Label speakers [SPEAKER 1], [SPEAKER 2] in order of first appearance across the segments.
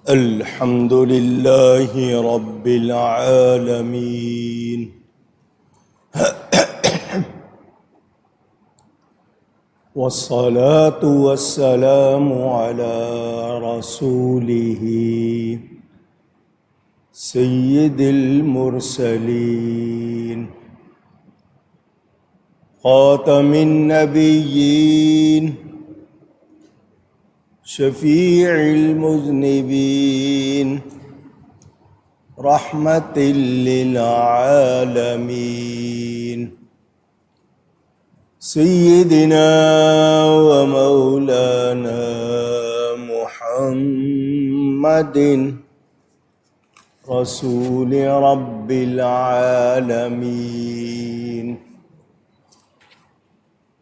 [SPEAKER 1] الحمد لله رب العالمين والصلاة والسلام على رسوله سيد المرسلين خاتم النبيين شفيع المذنبين رحمة للعالمين سيدنا ومولانا محمد رسول رب العالمين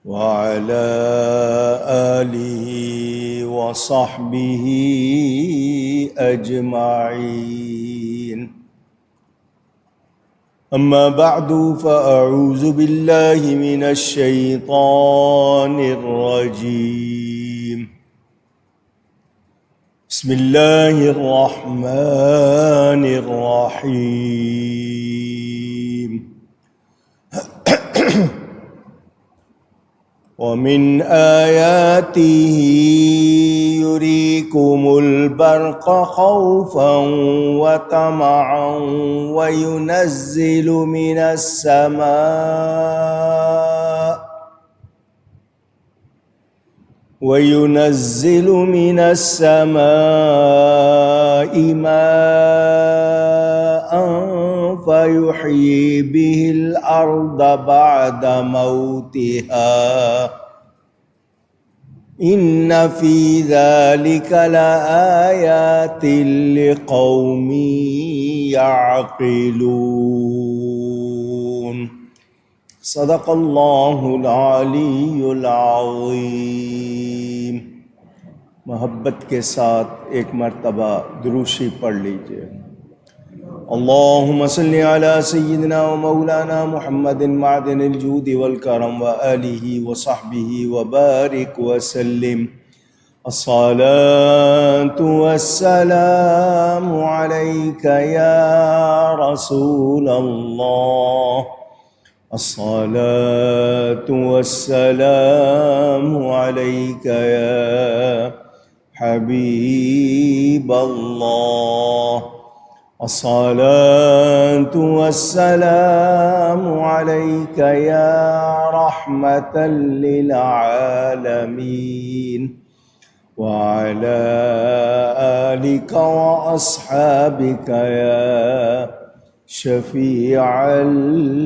[SPEAKER 1] وعلى آله وصحبه أجمعين. أما بعد فأعوذ بالله من الشيطان الرجيم. بسم الله الرحمن الرحيم. ومن آياته يريكم البرق خوفا وطمعا وينزل من السماء ماء فيحيي به الأرض بعد موتها إن في ذلك لآيات لقوم يعقلون. صدق اللہ العلی العظیم. محبت کے ساتھ ایک مرتبہ دروشی پڑھ لیجئے. اللہم صلی علی سیدنا و مولانا محمد معدن الجود والکرم وآلہ وصحبہ وبارک وسلم. الصلاة والسلام علیک یا رسول اللہ. الصلاة والسلام علیک یا حبیب اللہ. الصلاة والسلام علیک یا رحمة للعالمین وعلى آلک واصحابک یا شفیع المذنبین.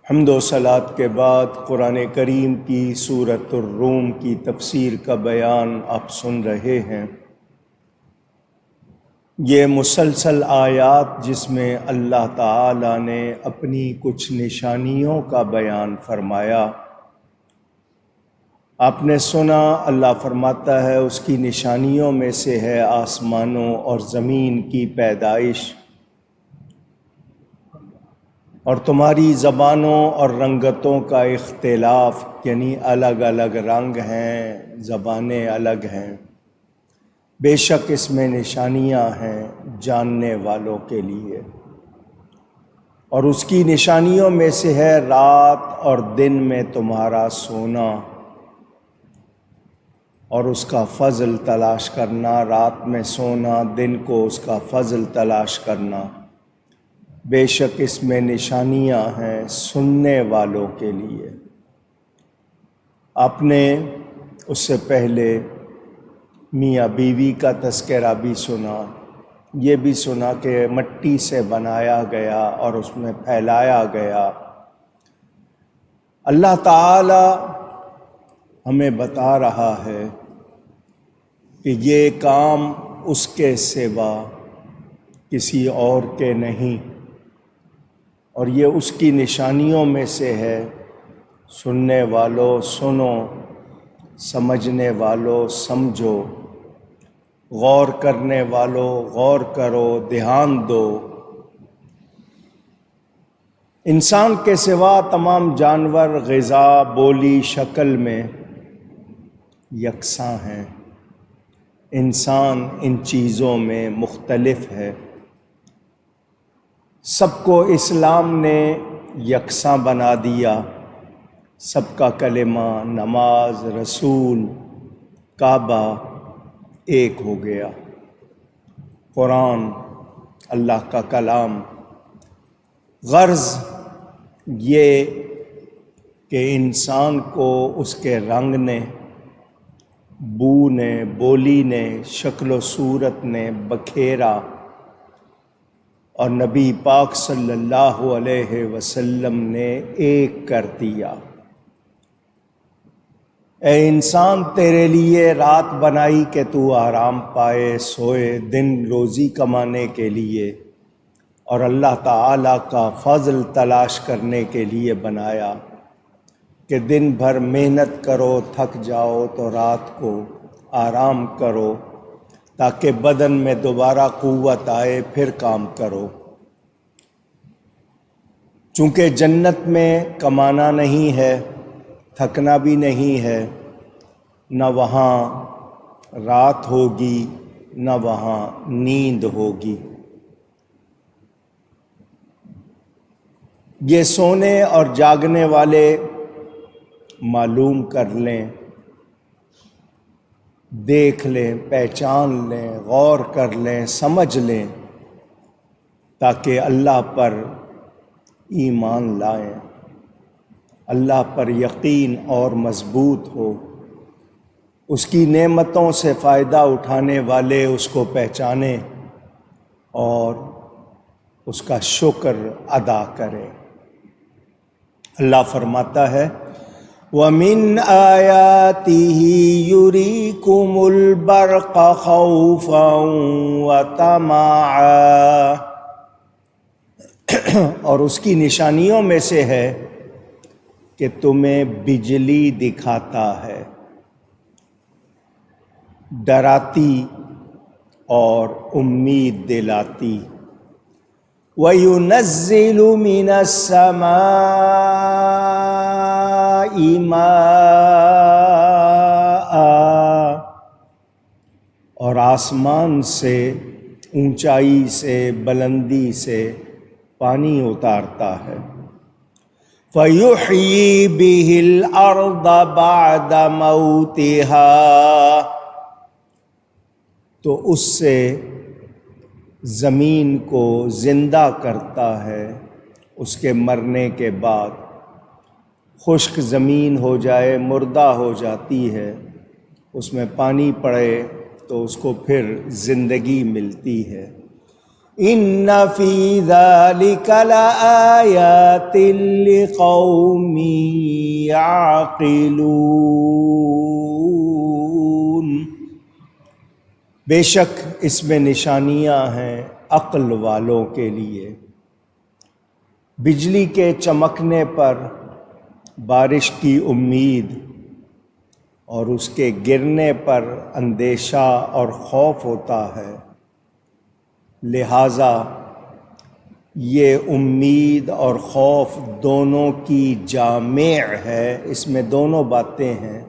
[SPEAKER 1] حمد و صلات کے بعد قرآن کریم کی سورۃ الروم کی تفسیر کا بیان آپ سن رہے ہیں. یہ مسلسل آیات جس میں اللہ تعالیٰ نے اپنی کچھ نشانیوں کا بیان فرمایا. آپ نے سنا اللہ فرماتا ہے اس کی نشانیوں میں سے ہے آسمانوں اور زمین کی پیدائش، اور تمہاری زبانوں اور رنگتوں کا اختلاف، یعنی الگ الگ رنگ ہیں، زبانیں الگ ہیں. بے شک اس میں نشانیاں ہیں جاننے والوں کے لیے. اور اس کی نشانیوں میں سے ہے رات اور دن میں تمہارا سونا اور اس کا فضل تلاش کرنا. رات میں سونا، دن کو اس کا فضل تلاش کرنا. بے شک اس میں نشانیاں ہیں سننے والوں کے لیے. آپ نے اس سے پہلے میاں بیوی کا تذکرہ بھی سنا. یہ بھی سنا کہ مٹی سے بنایا گیا اور اس میں پھیلایا گیا. اللہ تعالی ہمیں بتا رہا ہے کہ یہ کام اس کے سوا کسی اور کے نہیں، اور یہ اس کی نشانیوں میں سے ہے. سننے والوں سنو، سمجھنے والوں سمجھو، غور کرنے والوں غور کرو، دھیان دو. انسان کے سوا تمام جانور غذا، بولی، شکل میں یکساں ہیں، انسان ان چیزوں میں مختلف ہے۔ سب کو اسلام نے یکساں بنا دیا، سب کا کلمہ، نماز، رسول، کعبہ ایک ہو گیا۔ قرآن اللہ کا کلام، غرض یہ کہ انسان کو اس کے رنگ نے، بو نے، بولی نے، شکل و صورت نے بکھیرا اور نبی پاک صلی اللہ علیہ وسلم نے ایک کر دیا۔ اے انسان، تیرے لیے رات بنائی کہ تو آرام پائے، سوئے، دن روزی کمانے کے لیے اور اللہ تعالیٰ کا فضل تلاش کرنے کے لیے بنایا کہ دن بھر محنت کرو، تھک جاؤ تو رات کو آرام کرو تاکہ بدن میں دوبارہ قوت آئے، پھر کام کرو۔ چونکہ جنت میں کمانا نہیں ہے، تھکنا بھی نہیں ہے، نہ وہاں رات ہوگی نہ وہاں نیند ہوگی۔ یہ سونے اور جاگنے والے معلوم کر لیں، دیکھ لیں، پہچان لیں، غور کر لیں، سمجھ لیں تاکہ اللہ پر ایمان لائیں، اللہ پر یقین اور مضبوط ہو، اس کی نعمتوں سے فائدہ اٹھانے والے اس کو پہچانیں اور اس کا شکر ادا کریں۔ اللہ فرماتا ہے وَمِنْ آيَاتِهِ يُرِيكُمُ الْبَرْقَ خَوْفًا وَطَمَعًا، اور اس کی نشانیوں میں سے ہے کہ تمہیں بجلی دکھاتا ہے، ڈراتی اور امید دلاتی۔ وَيُنَزِّلُ مِنَ السَّمَاءِ مَاءً، اور آسمان سے، اونچائی سے، بلندی سے پانی اتارتا ہے۔ فَيُحْيِي بِهِ الْأَرْضَ بَعْدَ مَوْتِهَا، تو اس سے زمین کو زندہ کرتا ہے اس کے مرنے کے بعد۔ خشک زمین ہو جائے، مردہ ہو جاتی ہے، اس میں پانی پڑے تو اس کو پھر زندگی ملتی ہے۔ ان فی ذلک لآیات لقوم یعقلون، بے شک اس میں نشانیاں ہیں عقل والوں کے لیے۔ بجلی کے چمکنے پر بارش کی امید اور اس کے گرنے پر اندیشہ اور خوف ہوتا ہے، لہٰذا یہ امید اور خوف دونوں کی جامع ہے، اس میں دونوں باتیں ہیں۔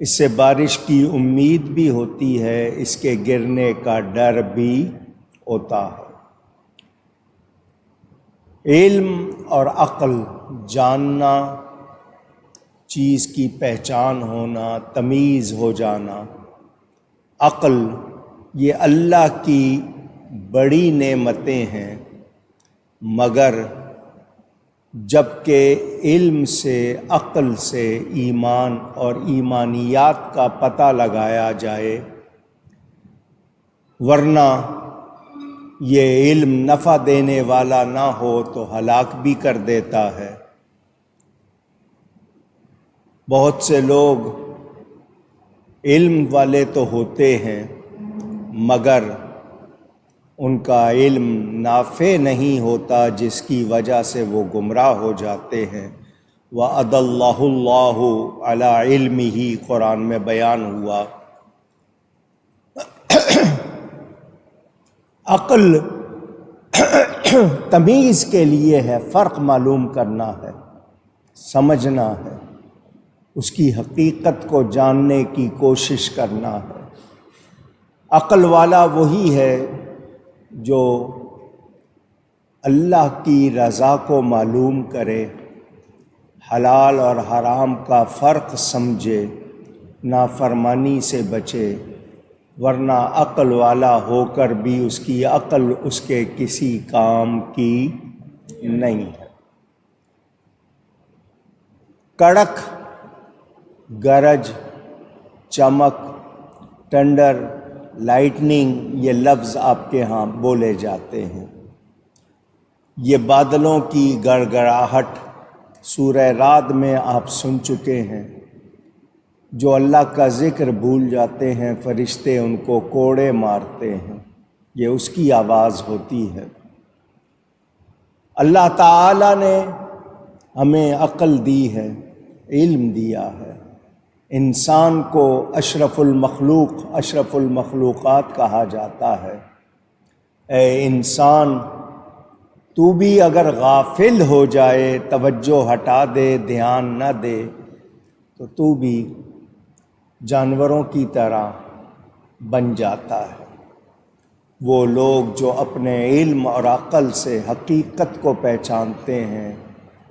[SPEAKER 1] اس سے بارش کی امید بھی ہوتی ہے، اس کے گرنے کا ڈر بھی ہوتا ہے۔ علم اور عقل، جاننا، چیز کی پہچان ہونا، تمیز ہو جانا۔ عقل یہ اللہ کی بڑی نعمتیں ہیں، مگر جب کہ علم سے، عقل سے ایمان اور ایمانیات کا پتہ لگایا جائے، ورنہ یہ علم نفع دینے والا نہ ہو تو ہلاک بھی کر دیتا ہے۔ بہت سے لوگ علم والے تو ہوتے ہیں مگر ان کا علم نافع نہیں ہوتا، جس کی وجہ سے وہ گمراہ ہو جاتے ہیں۔ وَأَضَلَّهُ اللَّهُ عَلَىٰ عِلْمِهِ قرآن میں بیان ہوا۔ عقل تمیز کے لیے ہے، فرق معلوم کرنا ہے، سمجھنا ہے، اس کی حقیقت کو جاننے کی کوشش کرنا ہے۔ عقل والا وہی ہے جو اللہ کی رضا کو معلوم کرے، حلال اور حرام کا فرق سمجھے، نافرمانی سے بچے، ورنہ عقل والا ہو کر بھی اس کی عقل اس کے کسی کام کی نہیں ہے۔ کڑک، گرج، چمک، ٹنڈر، لائٹننگ، یہ لفظ آپ کے ہاں بولے جاتے ہیں۔ یہ بادلوں کی گڑگڑاہٹ سورہ رعد میں آپ سن چکے ہیں۔ جو اللہ کا ذکر بھول جاتے ہیں فرشتے ان کو کوڑے مارتے ہیں، یہ اس کی آواز ہوتی ہے۔ اللہ تعالی نے ہمیں عقل دی ہے، علم دیا ہے۔ انسان کو اشرف المخلوقات کہا جاتا ہے۔ اے انسان، تو بھی اگر غافل ہو جائے، توجہ ہٹا دے، دھیان نہ دے، تو بھی جانوروں کی طرح بن جاتا ہے۔ وہ لوگ جو اپنے علم اور عقل سے حقیقت کو پہچانتے ہیں،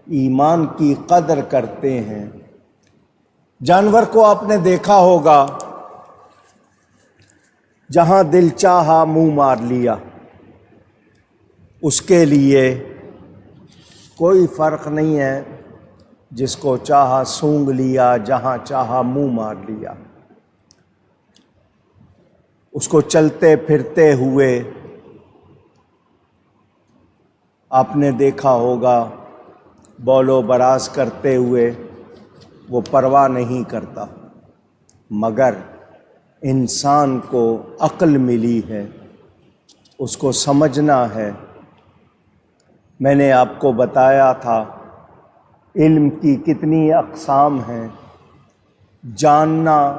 [SPEAKER 1] ایمان کی قدر کرتے ہیں۔ جانور کو آپ نے دیکھا ہوگا، جہاں دل چاہا منہ مار لیا، اس کے لیے کوئی فرق نہیں ہے۔ جس کو چاہا سونگھ لیا، جہاں چاہا منہ مار لیا۔ اس کو چلتے پھرتے ہوئے آپ نے دیکھا ہوگا، بول و براز کرتے ہوئے، وہ پرواہ نہیں کرتا۔ مگر انسان کو عقل ملی ہے، اس کو سمجھنا ہے۔ میں نے آپ کو بتایا تھا علم کی کتنی اقسام ہیں۔ جاننا،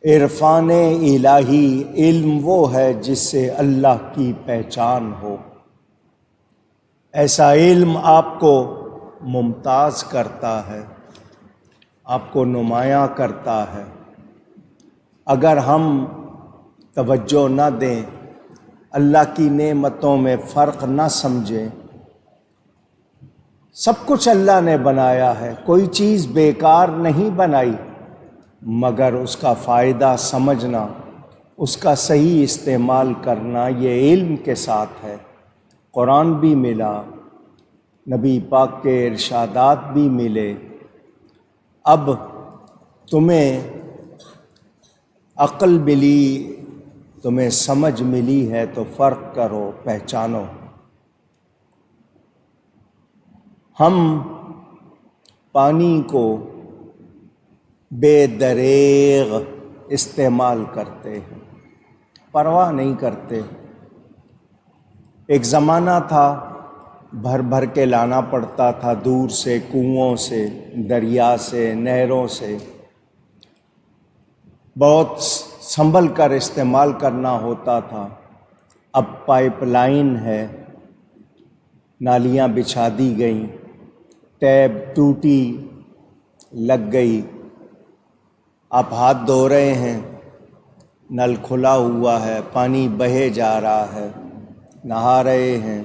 [SPEAKER 1] عرفان الہی، علم وہ ہے جس سے اللہ کی پہچان ہو۔ ایسا علم آپ کو ممتاز کرتا ہے، آپ کو نمایاں کرتا ہے۔ اگر ہم توجہ نہ دیں، اللہ کی نعمتوں میں فرق نہ سمجھیں، سب کچھ اللہ نے بنایا ہے، کوئی چیز بیکار نہیں بنائی، مگر اس کا فائدہ سمجھنا، اس کا صحیح استعمال کرنا، یہ علم کے ساتھ ہے۔ قرآن بھی ملا، نبی پاک کے ارشادات بھی ملے۔ اب تمہیں عقل ملی، تمہیں سمجھ ملی ہے تو فرق کرو، پہچانو۔ ہم پانی کو بے دریغ استعمال کرتے ہیں، پرواہ نہیں کرتے۔ ایک زمانہ تھا بھر بھر کے لانا پڑتا تھا، دور سے، کنوؤں سے، دریا سے، نہروں سے، بہت سنبھل کر استعمال کرنا ہوتا تھا۔ اب پائپ لائن ہے، نالیاں بچھا دی گئیں، ٹیب ٹوٹی لگ گئی، آپ ہاتھ دھو رہے ہیں، نل کھلا ہوا ہے، پانی بہے جا رہا ہے، نہا رہے ہیں،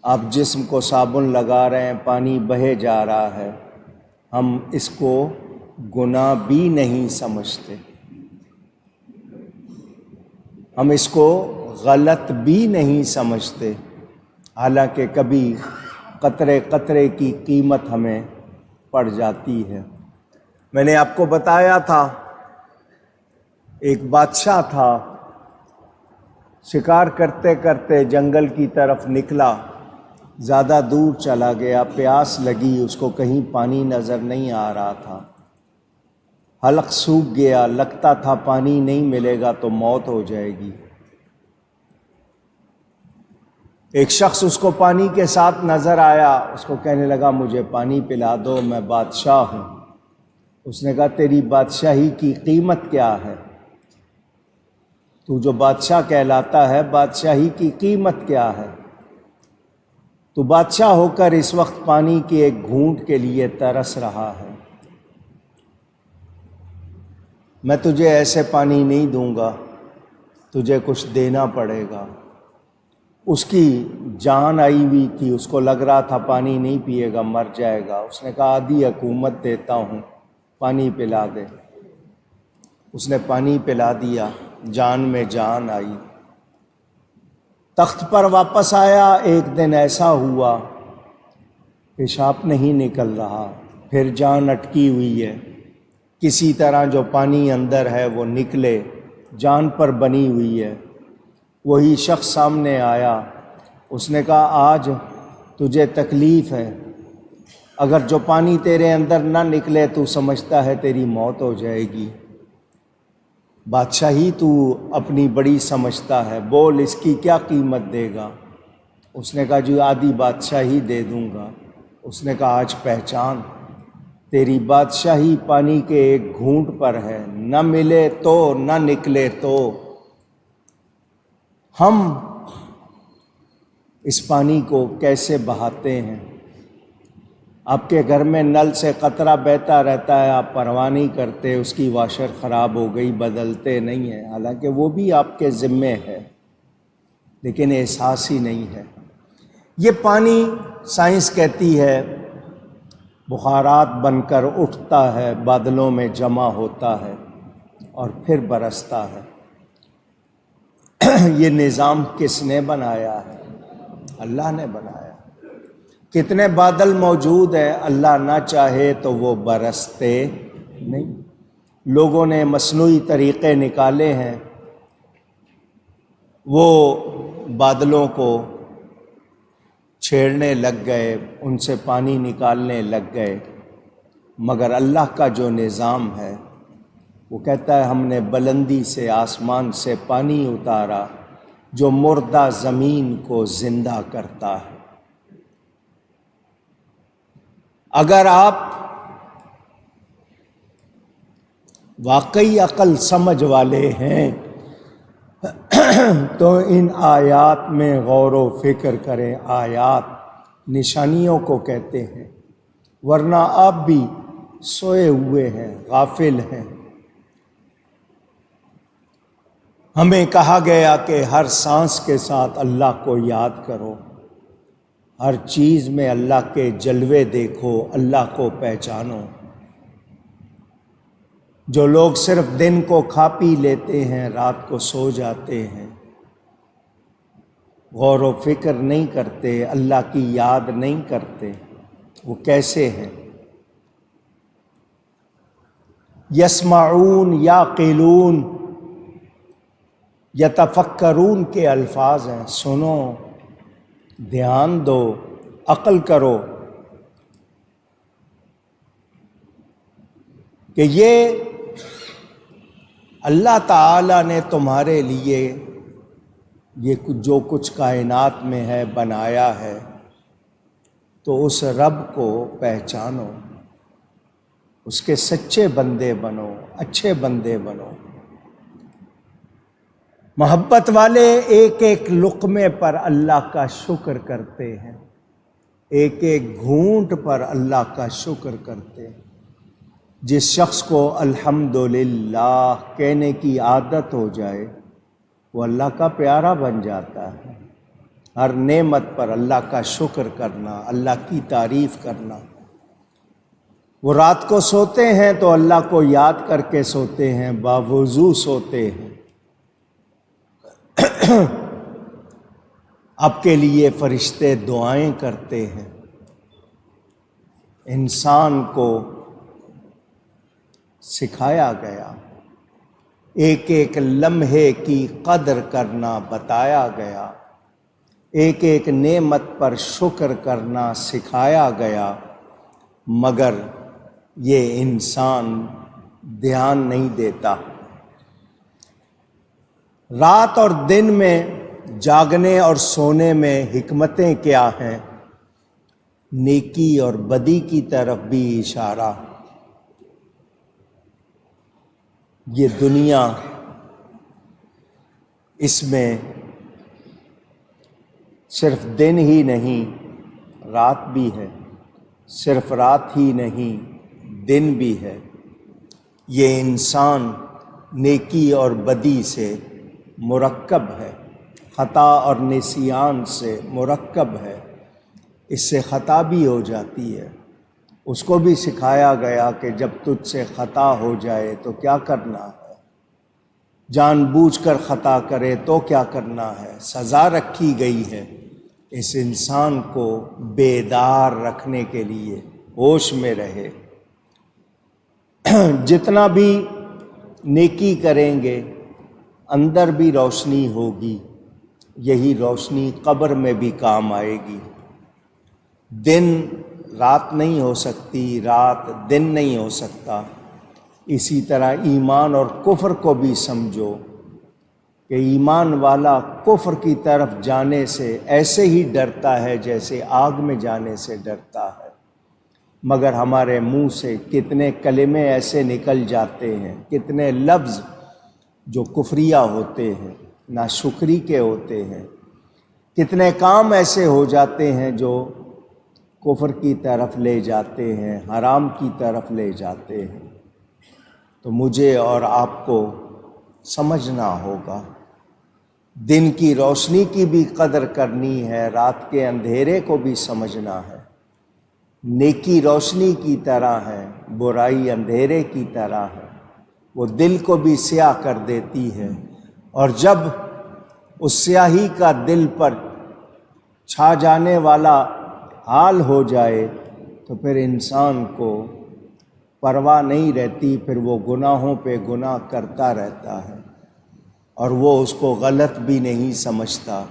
[SPEAKER 1] آپ جسم کو صابن لگا رہے ہیں، پانی بہے جا رہا ہے۔ ہم اس کو گناہ بھی نہیں سمجھتے، ہم اس کو غلط بھی نہیں سمجھتے، حالانکہ کبھی قطرے قطرے کی قیمت ہمیں پڑ جاتی ہے۔ میں نے آپ کو بتایا تھا ایک بادشاہ تھا، شکار کرتے کرتے جنگل کی طرف نکلا، زیادہ دور چلا گیا، پیاس لگی، اس کو کہیں پانی نظر نہیں آ رہا تھا، حلق سوکھ گیا، لگتا تھا پانی نہیں ملے گا تو موت ہو جائے گی۔ ایک شخص اس کو پانی کے ساتھ نظر آیا، اس کو کہنے لگا مجھے پانی پلا دو، میں بادشاہ ہوں۔ اس نے کہا تیری بادشاہی کی قیمت کیا ہے؟ تو جو بادشاہ کہلاتا ہے، بادشاہی کی قیمت کیا ہے؟ تو بادشاہ ہو کر اس وقت پانی کی ایک گھونٹ کے لیے ترس رہا ہے۔ میں تجھے ایسے پانی نہیں دوں گا، تجھے کچھ دینا پڑے گا۔ اس کی جان آئی ہوئی تھی، اس کو لگ رہا تھا پانی نہیں پیے گا مر جائے گا۔ اس نے کہا آدھی حکومت دیتا ہوں، پانی پلا دے۔ اس نے پانی پلا دیا، جان میں جان آئی۔ تخت پر واپس آیا، ایک دن ایسا ہوا پیشاب نہیں نکل رہا، پھر جان اٹکی ہوئی ہے، کسی طرح جو پانی اندر ہے وہ نکلے، جان پر بنی ہوئی ہے۔ وہی شخص سامنے آیا، اس نے کہا آج تجھے تکلیف ہے، اگر جو پانی تیرے اندر نہ نکلے تو سمجھتا ہے تیری موت ہو جائے گی۔ بادشاہی تو اپنی بڑی سمجھتا ہے، بول اس کی کیا قیمت دے گا؟ اس نے کہا جو آدھی بادشاہی دے دوں گا۔ اس نے کہا آج پہچان، تیری بادشاہی پانی کے ایک گھونٹ پر ہے، نہ ملے تو نہ نکلے تو۔ ہم اس پانی کو کیسے بہاتے ہیں؟ آپ کے گھر میں نل سے قطرہ بہتا رہتا ہے، آپ پرواہ نہیں کرتے، اس کی واشر خراب ہو گئی بدلتے نہیں ہیں، حالانکہ وہ بھی آپ کے ذمے ہے، لیکن احساس ہی نہیں ہے۔ یہ پانی سائنس کہتی ہے بخارات بن کر اٹھتا ہے، بادلوں میں جمع ہوتا ہے اور پھر برستا ہے۔ یہ نظام کس نے بنایا ہے؟ اللہ نے بنایا۔ کتنے بادل موجود ہیں، اللہ نہ چاہے تو وہ برستے نہیں۔ لوگوں نے مصنوعی طریقے نکالے ہیں، وہ بادلوں کو چھیڑنے لگ گئے، ان سے پانی نکالنے لگ گئے، مگر اللہ کا جو نظام ہے وہ کہتا ہے ہم نے بلندی سے آسمان سے پانی اتارا جو مردہ زمین کو زندہ کرتا ہے۔ اگر آپ واقعی عقل سمجھ والے ہیں تو ان آیات میں غور و فکر کریں۔ آیات نشانیوں کو کہتے ہیں، ورنہ آپ بھی سوئے ہوئے ہیں، غافل ہیں۔ ہمیں کہا گیا کہ ہر سانس کے ساتھ اللہ کو یاد کرو، ہر چیز میں اللہ کے جلوے دیکھو، اللہ کو پہچانو۔ جو لوگ صرف دن کو کھا پی لیتے ہیں، رات کو سو جاتے ہیں، غور و فکر نہیں کرتے، اللہ کی یاد نہیں کرتے، وہ کیسے ہیں؟ یسمعون، یعقلون، یتفکرون کے الفاظ ہیں، سنو، دھیان دو، عقل کرو کہ یہ اللہ تعالیٰ نے تمہارے لیے یہ جو کچھ کائنات میں ہے بنایا ہے، تو اس رب کو پہچانو، اس کے سچے بندے بنو، اچھے بندے بنو۔ محبت والے ایک ایک لقمے پر اللہ کا شکر کرتے ہیں، ایک ایک گھونٹ پر اللہ کا شکر کرتے ہیں۔ جس شخص کو الحمدللہ کہنے کی عادت ہو جائے وہ اللہ کا پیارا بن جاتا ہے۔ ہر نعمت پر اللہ کا شکر کرنا، اللہ کی تعریف کرنا۔ وہ رات کو سوتے ہیں تو اللہ کو یاد کر کے سوتے ہیں، باوضو سوتے ہیں۔ آپ کے لیے فرشتے دعائیں کرتے ہیں۔ انسان کو سکھایا گیا، ایک ایک لمحے کی قدر کرنا بتایا گیا، ایک ایک نعمت پر شکر کرنا سکھایا گیا، مگر یہ انسان دھیان نہیں دیتا۔ رات اور دن میں جاگنے اور سونے میں حکمتیں کیا ہیں؟ نیکی اور بدی کی طرف بھی اشارہ۔ یہ دنیا اس میں صرف دن ہی نہیں رات بھی ہے، صرف رات ہی نہیں دن بھی ہے۔ یہ انسان نیکی اور بدی سے مرکب ہے، خطا اور نسیان سے مرکب ہے۔ اس سے خطا بھی ہو جاتی ہے۔ اس کو بھی سکھایا گیا کہ جب تجھ سے خطا ہو جائے تو کیا کرنا ہے، جان بوجھ کر خطا کرے تو کیا کرنا ہے۔ سزا رکھی گئی ہے اس انسان کو بیدار رکھنے کے لیے، ہوش میں رہے۔ جتنا بھی نیکی کریں گے اندر بھی روشنی ہوگی، یہی روشنی قبر میں بھی کام آئے گی۔ دن رات نہیں ہو سکتی، رات دن نہیں ہو سکتا۔ اسی طرح ایمان اور کفر کو بھی سمجھو کہ ایمان والا کفر کی طرف جانے سے ایسے ہی ڈرتا ہے جیسے آگ میں جانے سے ڈرتا ہے، مگر ہمارے منہ سے کتنے کلمے ایسے نکل جاتے ہیں، کتنے لفظ جو کفریہ ہوتے ہیں، ناشکری کے ہوتے ہیں، کتنے کام ایسے ہو جاتے ہیں جو کفر کی طرف لے جاتے ہیں، حرام کی طرف لے جاتے ہیں۔ تو مجھے اور آپ کو سمجھنا ہوگا، دن کی روشنی کی بھی قدر کرنی ہے، رات کے اندھیرے کو بھی سمجھنا ہے۔ نیکی روشنی کی طرح ہے، برائی اندھیرے کی طرح ہے، وہ دل کو بھی سیاہ کر دیتی ہے، اور جب اس سیاہی کا دل پر چھا جانے والا حال ہو جائے تو پھر انسان کو پرواہ نہیں رہتی، پھر وہ گناہوں پہ گناہ کرتا رہتا ہے اور وہ اس کو غلط بھی نہیں سمجھتا۔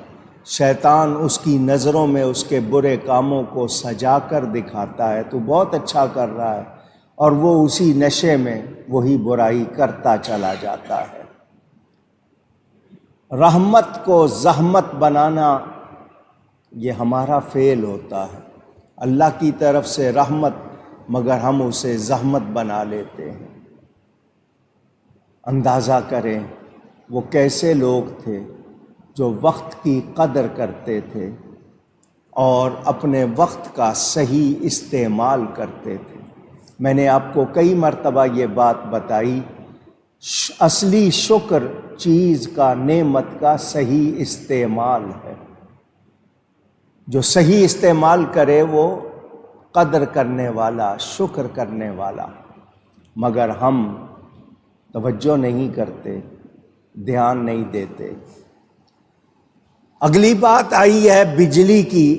[SPEAKER 1] شیطان اس کی نظروں میں اس کے برے کاموں کو سجا کر دکھاتا ہے، تو بہت اچھا کر رہا ہے، اور وہ اسی نشے میں وہی برائی کرتا چلا جاتا ہے۔ رحمت کو زحمت بنانا یہ ہمارا فعل ہوتا ہے، اللہ کی طرف سے رحمت، مگر ہم اسے زحمت بنا لیتے ہیں۔ اندازہ کریں وہ کیسے لوگ تھے جو وقت کی قدر کرتے تھے اور اپنے وقت کا صحیح استعمال کرتے تھے۔ میں نے آپ کو کئی مرتبہ یہ بات بتائی، اصلی شکر چیز کا، نعمت کا صحیح استعمال ہے۔ جو صحیح استعمال کرے وہ قدر کرنے والا، شکر کرنے والا، مگر ہم توجہ نہیں کرتے، دھیان نہیں دیتے۔ اگلی بات آئی ہے بجلی کی۔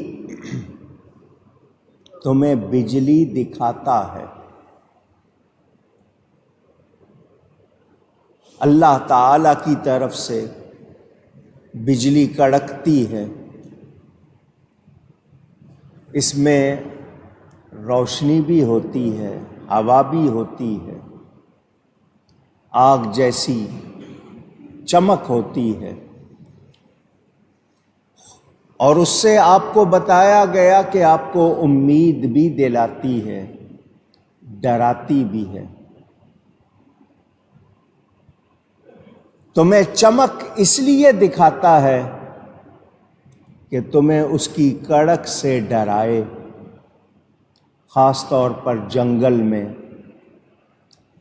[SPEAKER 1] تمہیں بجلی دکھاتا ہے، اللہ تعالی کی طرف سے بجلی کڑکتی ہے، اس میں روشنی بھی ہوتی ہے، ہوا بھی ہوتی ہے، آگ جیسی چمک ہوتی ہے، اور اس سے آپ کو بتایا گیا کہ آپ کو امید بھی دلاتی ہے، ڈراتی بھی ہے۔ تمہیں چمک اس لیے دکھاتا ہے کہ تمہیں اس کی کڑک سے ڈرائے، خاص طور پر جنگل میں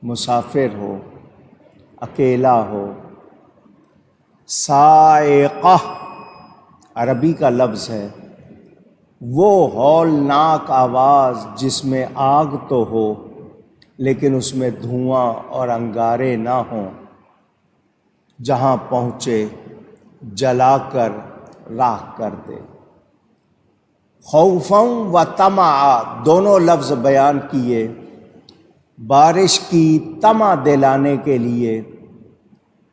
[SPEAKER 1] مسافر ہو، اکیلا ہو۔ صاعقہ عربی کا لفظ ہے، وہ ہولناک آواز جس میں آگ تو ہو لیکن اس میں دھواں اور انگارے نہ ہوں، جہاں پہنچے جلا کر راکھ کر دے۔ خوفاً و طمعا دونوں لفظ بیان کیے، بارش کی طمع دلانے کے لیے۔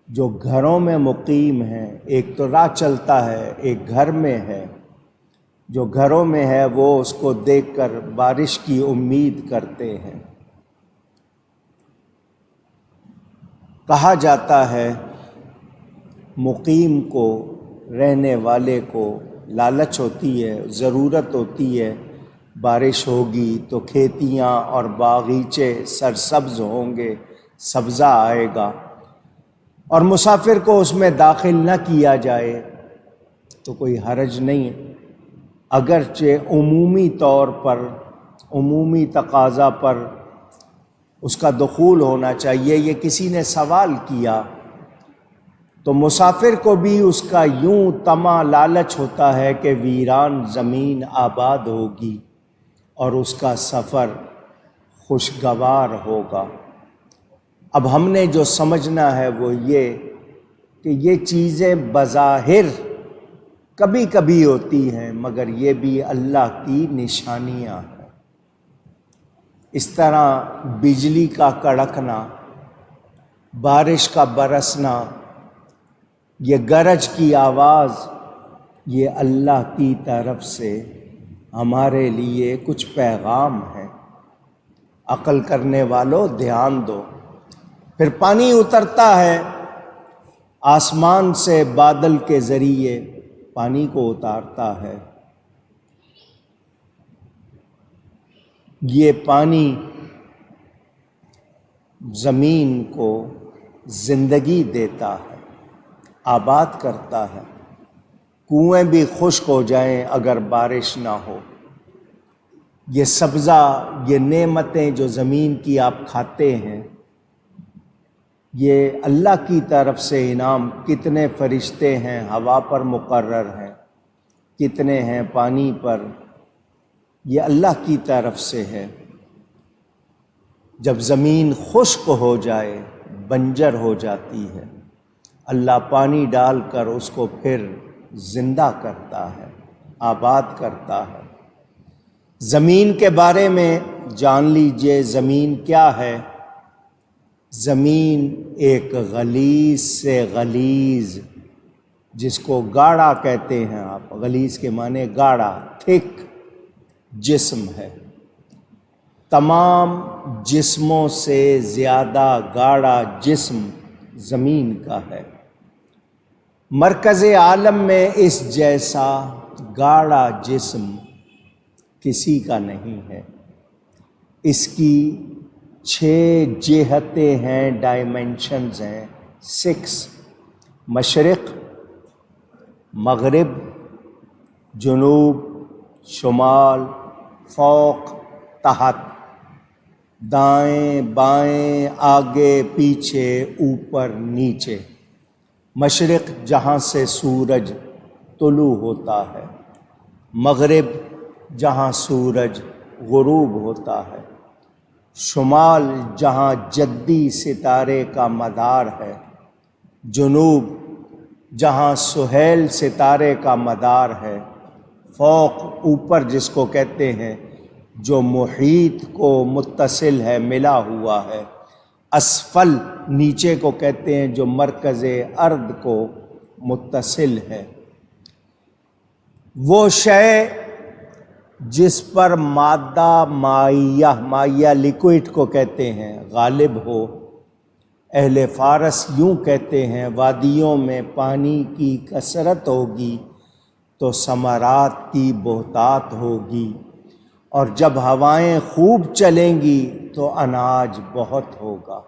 [SPEAKER 1] جو گھروں میں مقیم ہیں، ایک تو راہ چلتا ہے، ایک گھر میں ہے، جو گھروں میں ہے وہ اس کو دیکھ کر بارش کی امید کرتے ہیں۔ کہا جاتا ہے مقیم کو، رہنے والے کو لالچ ہوتی ہے، ضرورت ہوتی ہے، بارش ہوگی تو کھیتیاں اور باغیچے سرسبز ہوں گے، سبزہ آئے گا، اور مسافر کو اس میں داخل نہ کیا جائے تو کوئی حرج نہیں ہے، اگرچہ عمومی طور پر، عمومی تقاضا پر اس کا دخول ہونا چاہیے۔ یہ کسی نے سوال کیا تو مسافر کو بھی اس کا یوں طمع لالچ ہوتا ہے کہ ویران زمین آباد ہوگی اور اس کا سفر خوشگوار ہوگا۔ اب ہم نے جو سمجھنا ہے وہ یہ کہ یہ چیزیں بظاہر کبھی کبھی ہوتی ہیں، مگر یہ بھی اللہ کی نشانیاں ہیں۔ اس طرح بجلی کا کڑکنا، بارش کا برسنا، یہ گرج کی آواز، یہ اللہ کی طرف سے ہمارے لیے کچھ پیغام ہے۔ عقل کرنے والوں دھیان دو۔ پھر پانی اترتا ہے آسمان سے، بادل کے ذریعے پانی کو اتارتا ہے۔ یہ پانی زمین کو زندگی دیتا ہے، آباد کرتا ہے۔ کنویں بھی خشک ہو جائیں اگر بارش نہ ہو۔ یہ سبزہ، یہ نعمتیں جو زمین کی آپ کھاتے ہیں، یہ اللہ کی طرف سے انعام۔ کتنے فرشتے ہیں ہوا پر مقرر ہیں، کتنے ہیں پانی پر، یہ اللہ کی طرف سے ہے۔ جب زمین خشک ہو جائے، بنجر ہو جاتی ہے، اللہ پانی ڈال کر اس کو پھر زندہ کرتا ہے، آباد کرتا ہے۔ زمین کے بارے میں جان لیجئے، زمین کیا ہے؟ زمین ایک غلیظ سے غلیظ، جس کو گاڑا کہتے ہیں آپ، غلیظ کے معنی گاڑا، تھک جسم ہے۔ تمام جسموں سے زیادہ گاڑا جسم زمین کا ہے۔ مرکز عالم میں اس جیسا گاڑا جسم کسی کا نہیں ہے۔ اس کی 6 جہتیں ہیں، ڈائمینشنز ہیں، 6۔ مشرق، مغرب، جنوب، شمال، فوق، تحت، دائیں بائیں، آگے پیچھے، اوپر نیچے۔ مشرق جہاں سے سورج طلوع ہوتا ہے، مغرب جہاں سورج غروب ہوتا ہے، شمال جہاں جدی ستارے کا مدار ہے، جنوب جہاں سہیل ستارے کا مدار ہے، فوق اوپر جس کو کہتے ہیں جو محیط کو متصل ہے، ملا ہوا ہے، اسفل نیچے کو کہتے ہیں جو مرکز ارض کو متصل ہے۔ وہ شے جس پر مادہ مائع لیکوئڈ کو کہتے ہیں غالب ہو۔ اہل فارس یوں کہتے ہیں، وادیوں میں پانی کی کثرت ہوگی تو ثمرات کی بہتات ہوگی، اور جب ہوائیں خوب چلیں گی تو اناج بہت ہوگا۔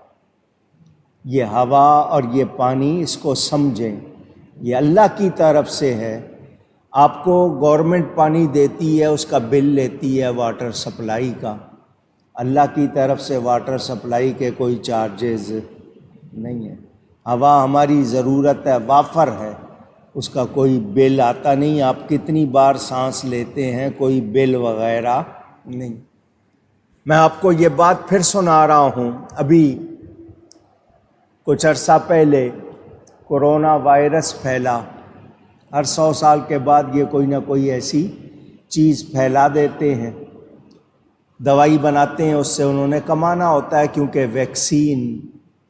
[SPEAKER 1] یہ ہوا اور یہ پانی، اس کو سمجھیں، یہ اللہ کی طرف سے ہے۔ آپ کو گورنمنٹ پانی دیتی ہے، اس کا بل لیتی ہے واٹر سپلائی کا۔ اللہ کی طرف سے واٹر سپلائی کے کوئی چارجز نہیں ہے۔ ہوا ہماری ضرورت ہے، وافر ہے، اس کا کوئی بل آتا نہیں۔ آپ کتنی بار سانس لیتے ہیں، کوئی بل وغیرہ نہیں۔ میں آپ کو یہ بات پھر سنا رہا ہوں، ابھی کچھ عرصہ پہلے کرونا وائرس پھیلا۔ ہر 100 سال کے بعد یہ کوئی نہ کوئی ایسی چیز پھیلا دیتے ہیں، دوائی بناتے ہیں، اس سے انہوں نے کمانا ہوتا ہے، کیونکہ ویکسین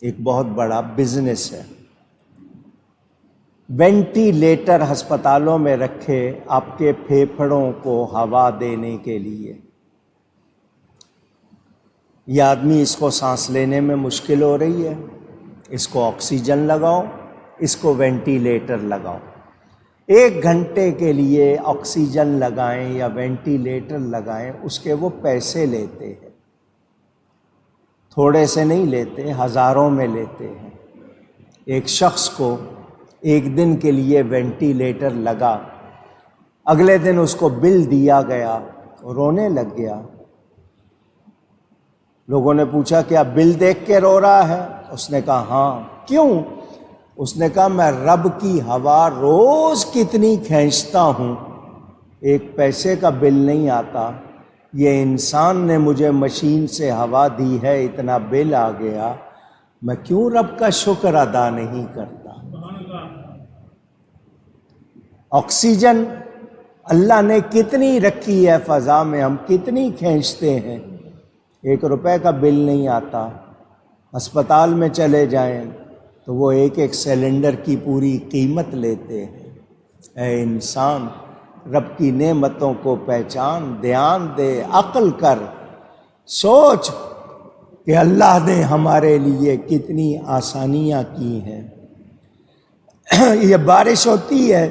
[SPEAKER 1] ایک بہت بڑا بزنس ہے۔ وینٹیلیٹر ہسپتالوں میں رکھے آپ کے پھیپھڑوں کو ہوا دینے کے لیے۔ یہ آدمی، اس کو سانس لینے میں مشکل ہو رہی ہے، اس کو آکسیجن لگاؤ، اس کو وینٹیلیٹر لگاؤ۔ 1 گھنٹے کے لیے آکسیجن لگائیں یا وینٹیلیٹر لگائیں، اس کے وہ پیسے لیتے ہیں، تھوڑے سے نہیں لیتے، ہزاروں میں لیتے ہیں۔ ایک شخص کو ایک دن کے لیے وینٹیلیٹر لگا، اگلے دن اس کو بل دیا گیا، رونے لگ گیا۔ لوگوں نے پوچھا کیا بل دیکھ کے رو رہا ہے؟ اس نے کہا ہاں۔ کیوں؟ اس نے کہا میں رب کی ہوا روز کتنی کھینچتا ہوں، ایک پیسے کا بل نہیں آتا، یہ انسان نے مجھے مشین سے ہوا دی ہے، اتنا بل آ گیا، میں کیوں رب کا شکر ادا نہیں کرتا؟ آکسیجن اللہ نے کتنی رکھی ہے فضا میں، ہم کتنی کھینچتے ہیں، 1 روپے کا بل نہیں آتا۔ ہسپتال میں چلے جائیں تو وہ ایک سلنڈر کی پوری قیمت لیتے ہیں۔ اے انسان، رب کی نعمتوں کو پہچان، دھیان دے، عقل کر، سوچ کہ اللہ نے ہمارے لیے کتنی آسانیاں کی ہیں۔ یہ بارش ہوتی ہے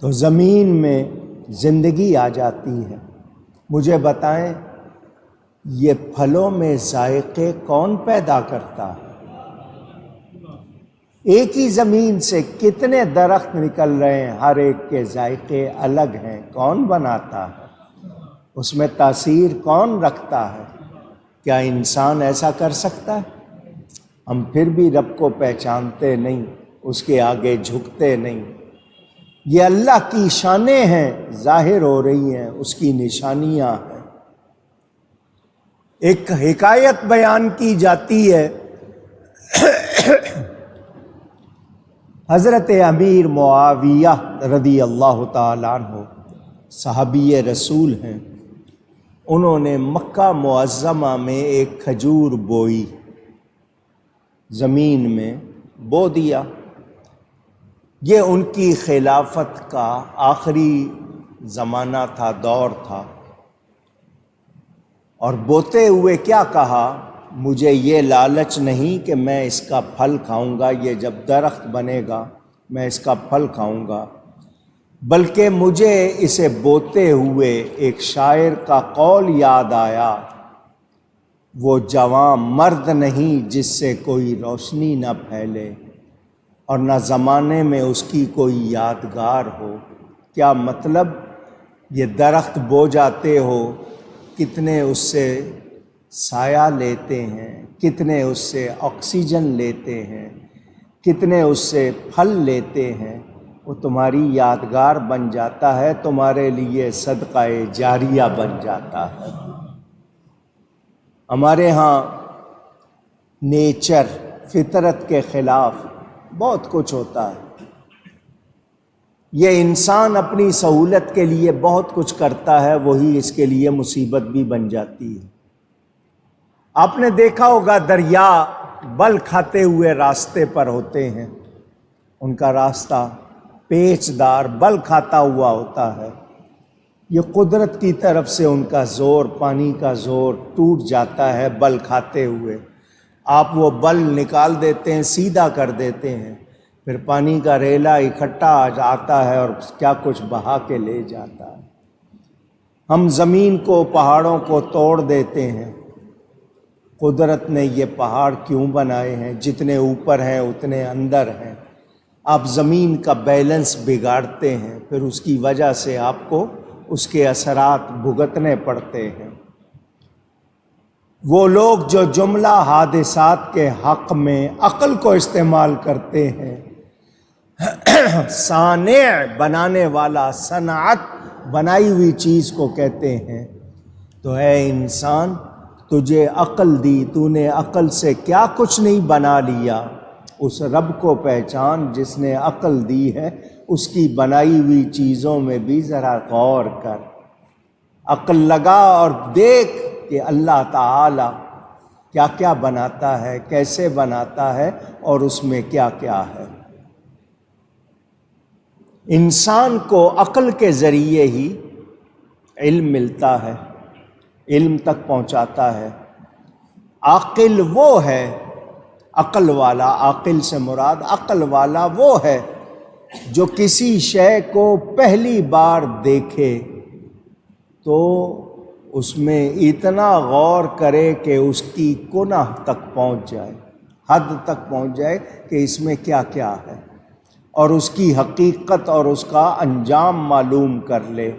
[SPEAKER 1] تو زمین میں زندگی آ جاتی ہے۔ مجھے بتائیں یہ پھلوں میں ذائقے کون پیدا کرتا ہے؟ ایک ہی زمین سے کتنے درخت نکل رہے ہیں، ہر ایک کے ذائقے الگ ہیں، کون بناتا ہے؟ اس میں تاثیر کون رکھتا ہے؟ کیا انسان ایسا کر سکتا ہے؟ ہم پھر بھی رب کو پہچانتے نہیں، اس کے آگے جھکتے نہیں۔ یہ اللہ کی شانیں ہیں، ظاہر ہو رہی ہیں، اس کی نشانیاں ہیں۔ ایک حکایت بیان کی جاتی ہے، حضرت امیر معاویہ رضی اللہ تعالیٰ عنہ صحابی رسول ہیں، انہوں نے مکہ معظمہ میں ایک کھجور بوئی، زمین میں بو دیا۔ یہ ان کی خلافت کا آخری زمانہ تھا، دور تھا، اور بوتے ہوئے کیا کہا، مجھے یہ لالچ نہیں کہ میں اس کا پھل کھاؤں گا، یہ جب درخت بنے گا میں اس کا پھل کھاؤں گا، بلکہ مجھے اسے بوتے ہوئے ایک شاعر کا قول یاد آیا، وہ جواں مرد نہیں جس سے کوئی روشنی نہ پھیلے اور نہ زمانے میں اس کی کوئی یادگار ہو۔ کیا مطلب؟ یہ درخت بو جاتے ہو، کتنے اس سے سایہ لیتے ہیں، کتنے اس سے آکسیجن لیتے ہیں، کتنے اس سے پھل لیتے ہیں، وہ تمہاری یادگار بن جاتا ہے، تمہارے لیے صدقہ جاریہ بن جاتا ہے۔ ہمارے ہاں نیچر، فطرت کے خلاف بہت کچھ ہوتا ہے۔ یہ انسان اپنی سہولت کے لیے بہت کچھ کرتا ہے، وہی اس کے لیے مصیبت بھی بن جاتی ہے۔ آپ نے دیکھا ہوگا دریا بل کھاتے ہوئے راستے پر ہوتے ہیں، ان کا راستہ پیچ دار بل کھاتا ہوا ہوتا ہے، یہ قدرت کی طرف سے ان کا زور، پانی کا زور ٹوٹ جاتا ہے بل کھاتے ہوئے۔ آپ وہ بل نکال دیتے ہیں، سیدھا کر دیتے ہیں، پھر پانی کا ریلا اکٹھا آتا ہے اور کیا کچھ بہا کے لے جاتا ہے۔ ہم زمین کو، پہاڑوں کو توڑ دیتے ہیں۔ قدرت نے یہ پہاڑ کیوں بنائے ہیں؟ جتنے اوپر ہیں اتنے اندر ہیں۔ آپ زمین کا بیلنس بگاڑتے ہیں، پھر اس کی وجہ سے آپ کو اس کے اثرات بھگتنے پڑتے ہیں۔ وہ لوگ جو جملہ حادثات کے حق میں عقل کو استعمال کرتے ہیں، صانع بنانے والا، صنعت بنائی ہوئی چیز کو کہتے ہیں، تو اے انسان تجھے عقل دی، تو نے عقل سے کیا کچھ نہیں بنا لیا۔ اس رب کو پہچان جس نے عقل دی ہے، اس کی بنائی ہوئی چیزوں میں بھی ذرا غور کر، عقل لگا اور دیکھ کہ اللہ تعالی کیا کیا بناتا ہے، کیسے بناتا ہے، اور اس میں کیا کیا ہے۔ انسان کو عقل کے ذریعے ہی علم ملتا ہے، علم تک پہنچاتا ہے۔ عاقل وہ ہے، عقل والا، عاقل سے مراد عقل والا وہ ہے جو کسی شے کو پہلی بار دیکھے تو اس میں اتنا غور کرے کہ اس کی کنہ تک پہنچ جائے، حد تک پہنچ جائے کہ اس میں کیا کیا ہے، اور اس کی حقیقت اور اس کا انجام معلوم کر لے،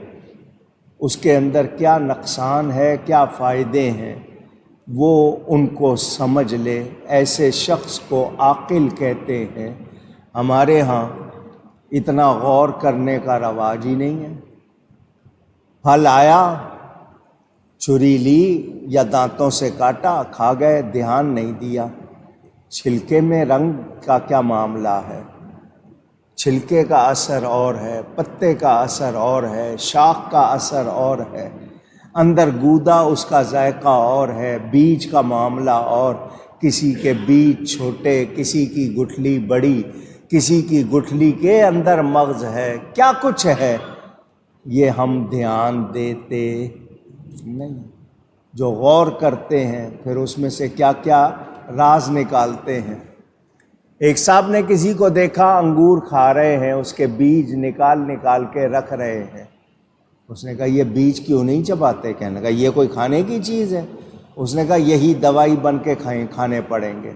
[SPEAKER 1] اس کے اندر کیا نقصان ہے، کیا فائدے ہیں، وہ ان کو سمجھ لے۔ ایسے شخص کو عاقل کہتے ہیں۔ ہمارے ہاں اتنا غور کرنے کا رواج ہی نہیں ہے۔ پھل آیا، چھری لی یا دانتوں سے کاٹا، کھا گئے، دھیان نہیں دیا۔ چھلکے میں رنگ کا کیا معاملہ ہے؟ چھلکے کا اثر اور ہے، پتے کا اثر اور ہے، شاخ کا اثر اور ہے، اندر گودا اس کا ذائقہ اور ہے، بیج کا معاملہ اور، کسی کے بیج چھوٹے، کسی کی گٹھلی بڑی، کسی کی گٹھلی کے اندر مغز ہے، کیا کچھ ہے، یہ ہم دھیان دیتے نہیں۔ جو غور کرتے ہیں پھر اس میں سے کیا کیا راز نکالتے ہیں۔ ایک صاحب نے کسی کو دیکھا انگور کھا رہے ہیں، اس کے بیج نکال کے رکھ رہے ہیں۔ اس نے کہا یہ بیج کیوں نہیں چباتے؟ کہنے لگا یہ کوئی کھانے کی چیز ہے؟ اس نے کہا یہی دوائی بن کے کھانے پڑیں گے،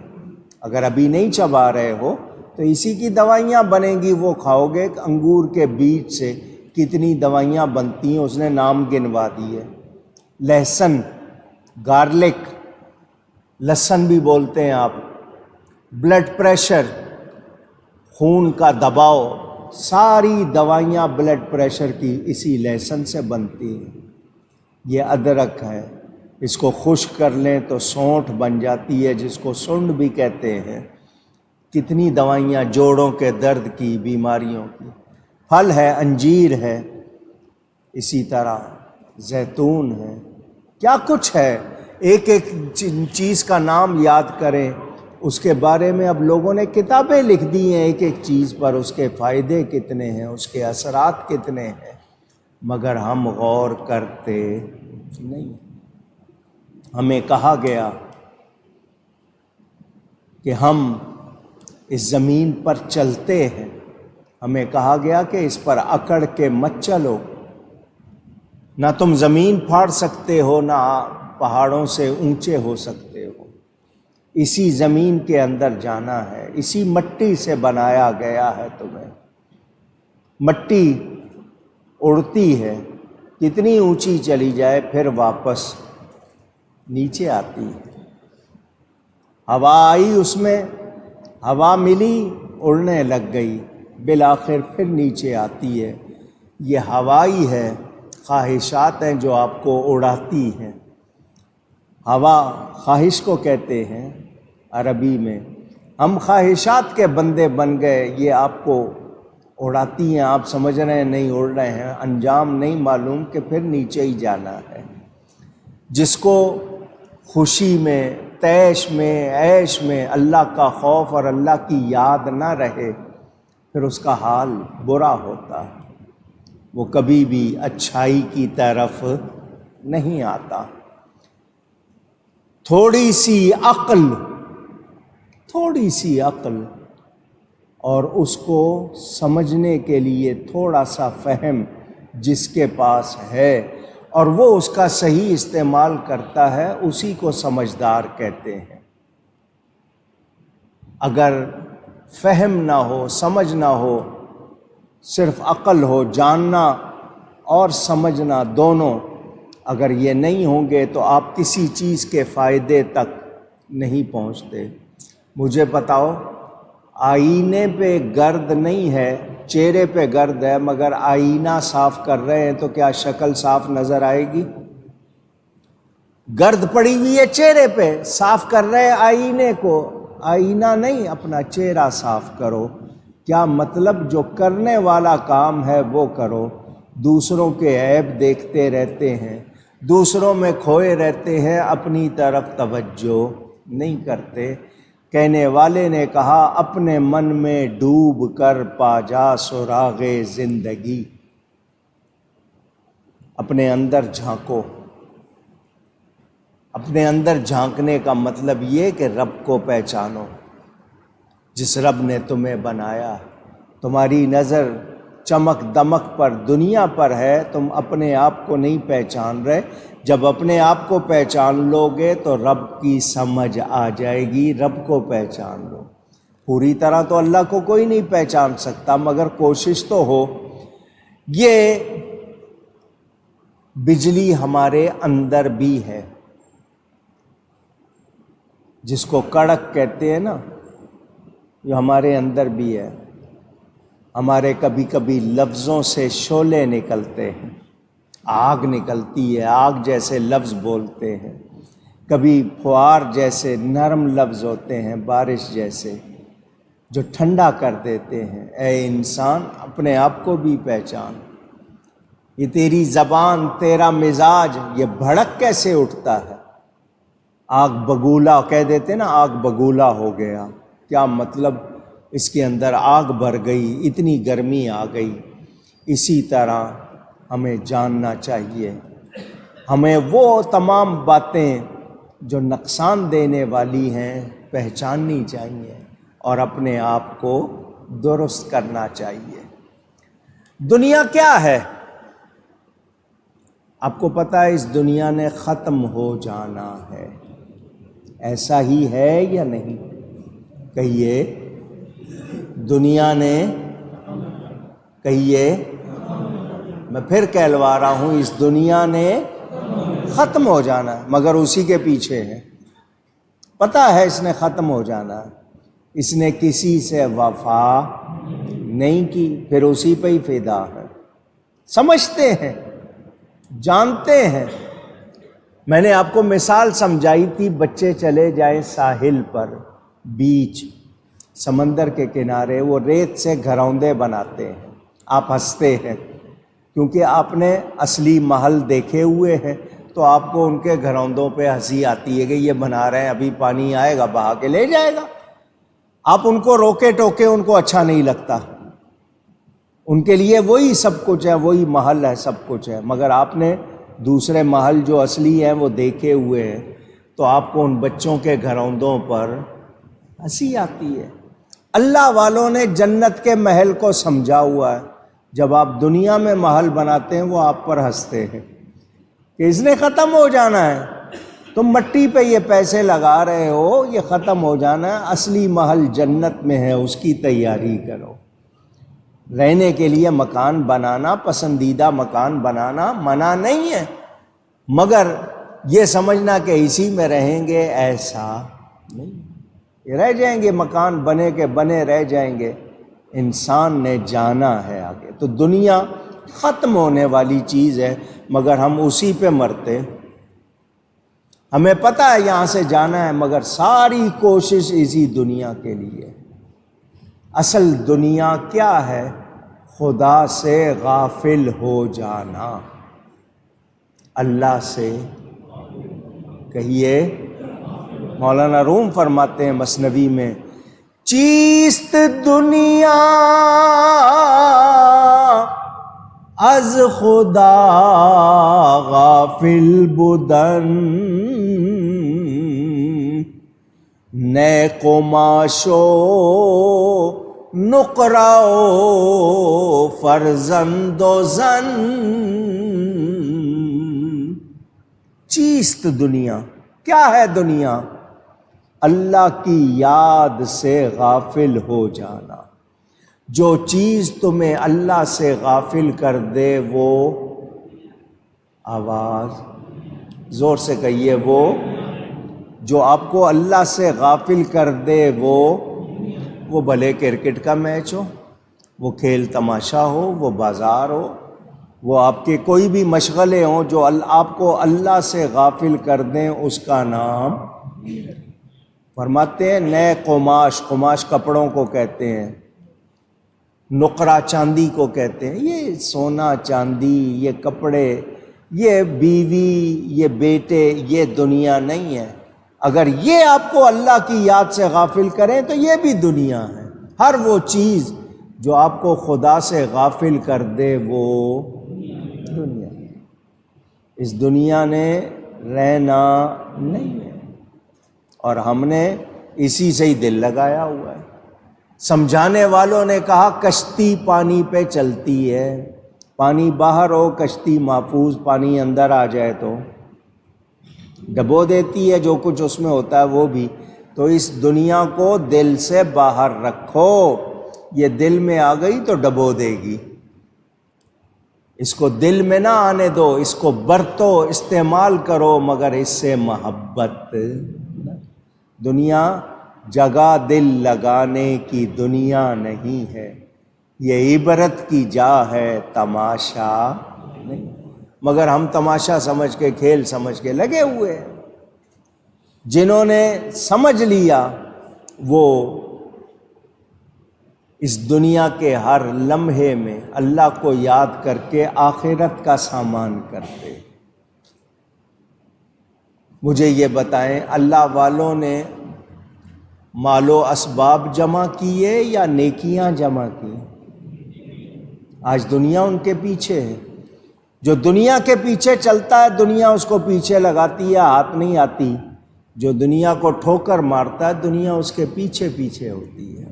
[SPEAKER 1] اگر ابھی نہیں چبا رہے ہو تو اسی کی دوائیاں بنیں گی، وہ کھاؤ گے۔ انگور کے بیج سے کتنی دوائیاں بنتی ہیں، اس نے نام گنوا دیے۔ لہسن، گارلک، لہسن بھی بولتے ہیں آپ، بلڈ پریشر، خون کا دباؤ، ساری دوائیاں بلڈ پریشر کی اسی لہسن سے بنتی ہیں۔ یہ ادرک ہے، اس کو خشک کر لیں تو سونٹھ بن جاتی ہے، جس کو سنڈ بھی کہتے ہیں۔ کتنی دوائیاں جوڑوں کے درد کی، بیماریوں کی۔ پھل ہے، انجیر ہے، اسی طرح زیتون ہے، کیا کچھ ہے۔ ایک ایک چیز کا نام یاد کریں، اس کے بارے میں اب لوگوں نے کتابیں لکھ دی ہیں، ایک ایک چیز پر اس کے فائدے کتنے ہیں، اس کے اثرات کتنے ہیں، مگر ہم غور کرتے نہیں۔ ہمیں کہا گیا کہ ہم اس زمین پر چلتے ہیں، ہمیں کہا گیا کہ اس پر اکڑ کے مت چلو، نہ تم زمین پھاڑ سکتے ہو، نہ پہاڑوں سے اونچے ہو سکتے ہو، اسی زمین کے اندر جانا ہے، اسی مٹی سے بنایا گیا ہے تمہیں۔ مٹی اڑتی ہے، کتنی اونچی چلی جائے پھر واپس نیچے آتی ہے۔ ہوا آئی، اس میں ہوا ملی، اڑنے لگ گئی، بالآخر پھر نیچے آتی ہے۔ یہ ہوا ہی ہے، خواہشات ہیں جو آپ کو اڑاتی ہیں۔ ہوا خواہش کو کہتے ہیں عربی میں۔ ہم خواہشات کے بندے بن گئے، یہ آپ کو اڑاتی ہیں، آپ سمجھ رہے ہیں نہیں اڑ رہے ہیں، انجام نہیں معلوم کہ پھر نیچے ہی جانا ہے۔ جس کو خوشی میں، تیش میں، عیش میں اللہ کا خوف اور اللہ کی یاد نہ رہے، پھر اس کا حال برا ہوتا ہے، وہ کبھی بھی اچھائی کی طرف نہیں آتا۔ تھوڑی سی عقل اور اس کو سمجھنے کے لیے تھوڑا سا فہم جس کے پاس ہے اور وہ اس کا صحیح استعمال کرتا ہے، اسی کو سمجھدار کہتے ہیں۔ اگر فہم نہ ہو، سمجھ نہ ہو، صرف عقل ہو، جاننا اور سمجھنا دونوں اگر یہ نہیں ہوں گے تو آپ کسی چیز کے فائدے تک نہیں پہنچتے۔ مجھے بتاؤ، آئینے پہ گرد نہیں ہے، چہرے پہ گرد ہے، مگر آئینہ صاف کر رہے ہیں تو کیا شکل صاف نظر آئے گی؟ گرد پڑی ہوئی ہے چہرے پہ، صاف کر رہے آئینے کو، آئینہ نہیں، اپنا چہرہ صاف کرو۔ کیا مطلب؟ جو کرنے والا کام ہے وہ کرو۔ دوسروں کے عیب دیکھتے رہتے ہیں، دوسروں میں کھوئے رہتے ہیں، اپنی طرف توجہ نہیں کرتے۔ کہنے والے نے کہا اپنے من میں ڈوب کر پا جا سراغ زندگی۔ اپنے اندر جھانکو۔ اپنے اندر جھانکنے کا مطلب یہ کہ رب کو پہچانو، جس رب نے تمہیں بنایا۔ تمہاری نظر چمک دمک پر، دنیا پر ہے، تم اپنے آپ کو نہیں پہچان رہے۔ جب اپنے آپ کو پہچان لو گے تو رب کی سمجھ آ جائے گی، رب کو پہچان لو۔ پوری طرح تو اللہ کو کوئی نہیں پہچان سکتا، مگر کوشش تو ہو۔ یہ بجلی ہمارے اندر بھی ہے، جس کو کڑک کہتے ہیں نا، جو ہمارے اندر بھی ہے۔ ہمارے کبھی کبھی لفظوں سے شعلے نکلتے ہیں، آگ نکلتی ہے، آگ جیسے لفظ بولتے ہیں۔ کبھی فوار جیسے نرم لفظ ہوتے ہیں، بارش جیسے، جو ٹھنڈا کر دیتے ہیں۔ اے انسان، اپنے آپ کو بھی پہچان۔ یہ تیری زبان، تیرا مزاج، یہ بھڑک کیسے اٹھتا ہے؟ آگ بگولا کہہ دیتے نا، آگ بگولا ہو گیا، کیا مطلب؟ اس کے اندر آگ بھر گئی، اتنی گرمی آ گئی۔ اسی طرح ہمیں جاننا چاہیے، ہمیں وہ تمام باتیں جو نقصان دینے والی ہیں پہچاننی چاہیے اور اپنے آپ کو درست کرنا چاہیے۔ دنیا کیا ہے؟ آپ کو پتہ ہے اس دنیا نے ختم ہو جانا ہے، ایسا ہی ہے یا نہیں؟ کہیے، دنیا نے، کہیے، میں پھر کہلوا رہا ہوں، اس دنیا نے ختم ہو جانا ہے، مگر اسی کے پیچھے ہے۔ پتہ ہے اس نے ختم ہو جانا ہے، اس نے کسی سے وفا نہیں کی، پھر اسی پہ ہی فدا ہے۔ سمجھتے ہیں، جانتے ہیں۔ میں نے آپ کو مثال سمجھائی تھی، بچے چلے جائیں ساحل پر، بیچ، سمندر کے کنارے، وہ ریت سے گھروندے بناتے ہیں، آپ ہنستے ہیں کیونکہ آپ نے اصلی محل دیکھے ہوئے ہیں، تو آپ کو ان کے گھروندوں پہ ہنسی آتی ہے کہ یہ بنا رہے ہیں، ابھی پانی آئے گا بہا کے لے جائے گا۔ آپ ان کو روکے ٹوکے، ان کو اچھا نہیں لگتا، ان کے لیے وہی سب کچھ ہے، وہی محل ہے، سب کچھ ہے۔ مگر آپ نے دوسرے محل جو اصلی ہیں وہ دیکھے ہوئے ہیں، تو آپ کو ان بچوں کے گھروندوں پر ہنسی آتی ہے۔ اللہ والوں نے جنت کے محل کو سمجھا ہوا ہے، جب آپ دنیا میں محل بناتے ہیں وہ آپ پر ہنستے ہیں کہ اس نے ختم ہو جانا ہے، تم مٹی پہ یہ پیسے لگا رہے ہو، یہ ختم ہو جانا ہے، اصلی محل جنت میں ہے، اس کی تیاری کرو۔ رہنے کے لیے مکان بنانا، پسندیدہ مکان بنانا منع نہیں ہے، مگر یہ سمجھنا کہ اسی میں رہیں گے، ایسا نہیں، یہ رہ جائیں گے، مکان بنے کے بنے رہ جائیں گے۔ انسان نے جانا ہے آگے۔ تو دنیا ختم ہونے والی چیز ہے، مگر ہم اسی پہ مرتے۔ ہمیں پتہ ہے یہاں سے جانا ہے، مگر ساری کوشش اسی دنیا کے لیے۔ اصل دنیا کیا ہے؟ خدا سے غافل ہو جانا، اللہ سے، کہیے، مولانا روم فرماتے ہیں مثنوی میں، چیست دنیا از خدا غافل بودن، نئے قماشو نقراؤ فرزند و زن۔ چیست دنیا، کیا ہے دنیا؟ اللہ کی یاد سے غافل ہو جانا۔ جو چیز تمہیں اللہ سے غافل کر دے، وہ آواز زور سے کہیے، وہ جو آپ کو اللہ سے غافل کر دے، وہ بھلے کرکٹ کا میچ ہو، وہ کھیل تماشا ہو، وہ بازار ہو، وہ آپ کے کوئی بھی مشغلے ہوں جو آپ کو اللہ سے غافل کر دیں، اس کا نام فرماتے ہیں نئے قماش، قماش کپڑوں کو کہتے ہیں، نقرہ چاندی کو کہتے ہیں۔ یہ سونا چاندی، یہ کپڑے، یہ بیوی، یہ بیٹے، یہ دنیا نہیں ہے۔ اگر یہ آپ کو اللہ کی یاد سے غافل کریں تو یہ بھی دنیا ہے۔ ہر وہ چیز جو آپ کو خدا سے غافل کر دے، وہ دنیا ہے۔ اس دنیا نے رہنا نہیں ہے، اور ہم نے اسی سے ہی دل لگایا ہوا ہے۔ سمجھانے والوں نے کہا کشتی پانی پہ چلتی ہے، پانی باہر ہو کشتی محفوظ، پانی اندر آ جائے تو ڈبو دیتی ہے جو کچھ اس میں ہوتا ہے وہ بھی۔ تو اس دنیا کو دل سے باہر رکھو، یہ دل میں آ گئی تو ڈبو دے گی۔ اس کو دل میں نہ آنے دو، اس کو برتو، استعمال کرو، مگر اس سے محبت۔ دنیا جگہ دل لگانے کی دنیا نہیں ہے، یہ عبرت کی جا ہے، تماشا نہیں۔ مگر ہم تماشا سمجھ کے، کھیل سمجھ کے لگے ہوئے ہیں۔ جنہوں نے سمجھ لیا وہ اس دنیا کے ہر لمحے میں اللہ کو یاد کر کے آخرت کا سامان کرتے۔ مجھے یہ بتائیں، اللہ والوں نے مال و اسباب جمع کیے یا نیکیاں جمع کی؟ آج دنیا ان کے پیچھے ہے۔ جو دنیا کے پیچھے چلتا ہے دنیا اس کو پیچھے لگاتی ہے، ہاتھ نہیں آتی۔ جو دنیا کو ٹھوکر مارتا ہے دنیا اس کے پیچھے پیچھے ہوتی ہے۔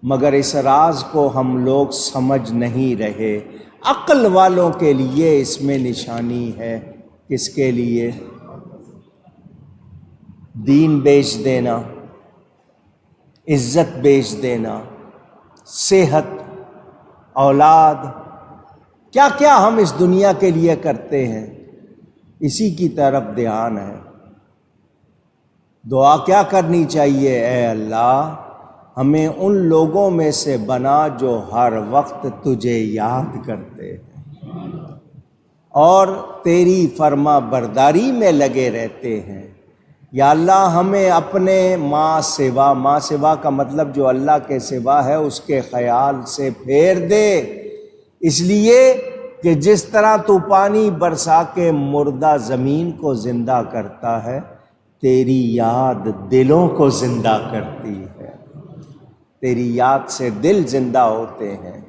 [SPEAKER 1] مگر اس راز کو ہم لوگ سمجھ نہیں رہے۔ عقل والوں کے لیے اس میں نشانی ہے۔ کس کے لیے؟ دین بیچ دینا، عزت بیچ دینا، صحت، اولاد، کیا کیا ہم اس دنیا کے لیے کرتے ہیں، اسی کی طرف دھیان ہے۔ دعا کیا کرنی چاہیے؟ اے اللہ ہمیں ان لوگوں میں سے بنا جو ہر وقت تجھے یاد کرتے ہیں اور تیری فرما برداری میں لگے رہتے ہیں۔ یا اللہ ہمیں اپنے ماں سوا کا مطلب جو اللہ کے سوا ہے اس کے خیال سے پھیر دے، اس لیے کہ جس طرح تو پانی برسا کے مردہ زمین کو زندہ کرتا ہے، تیری یاد دلوں کو زندہ کرتی ہے۔ تیری یاد سے دل زندہ ہوتے ہیں۔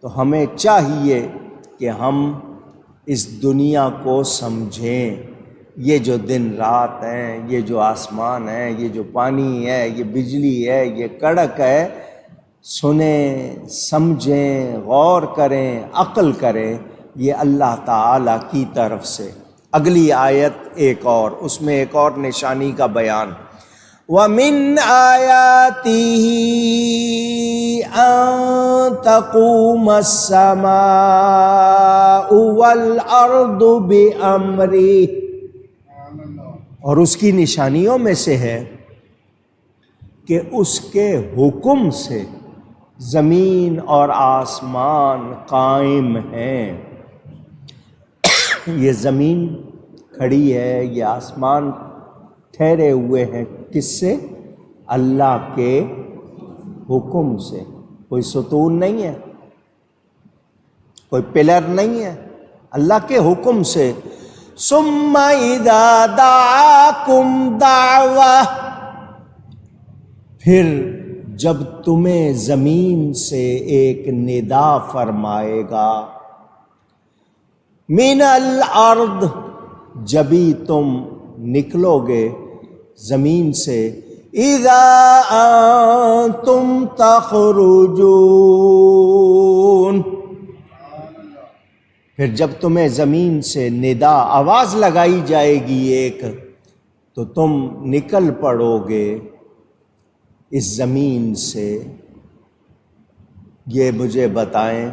[SPEAKER 1] تو ہمیں چاہیے کہ ہم اس دنیا کو سمجھیں۔ یہ جو دن رات ہیں، یہ جو آسمان ہے، یہ جو پانی ہے، یہ بجلی ہے، یہ کڑک ہے، سنیں، سمجھیں، غور کریں، عقل کریں، یہ اللہ تعالی کی طرف سے۔ اگلی آیت ایک اور، اس میں ایک اور نشانی کا بیان۔ وَمِنْ آيَاتِهِ أَن تَقُومَ السَّمَاءُ وَالْأَرْضُ بِأَمْرِهِ، اور اس کی نشانیوں میں سے ہے کہ اس کے حکم سے زمین اور آسمان قائم ہیں۔ یہ زمین کھڑی ہے، یہ آسمان ٹھہرے ہوئے ہیں، کس سے؟ اللہ کے حکم سے۔ کوئی ستون نہیں ہے، کوئی پلر نہیں ہے، اللہ کے حکم سے۔ ثم اذا دعاکم دعوہ، پھر جب تمہیں زمین سے ایک ندا فرمائے گا، من الارض، جبھی تم نکلو گے زمین سے، اذا انتم تخرجون، پھر جب تمہیں زمین سے ندا، آواز لگائی جائے گی ایک، تو تم نکل پڑو گے اس زمین سے۔ یہ مجھے بتائیں،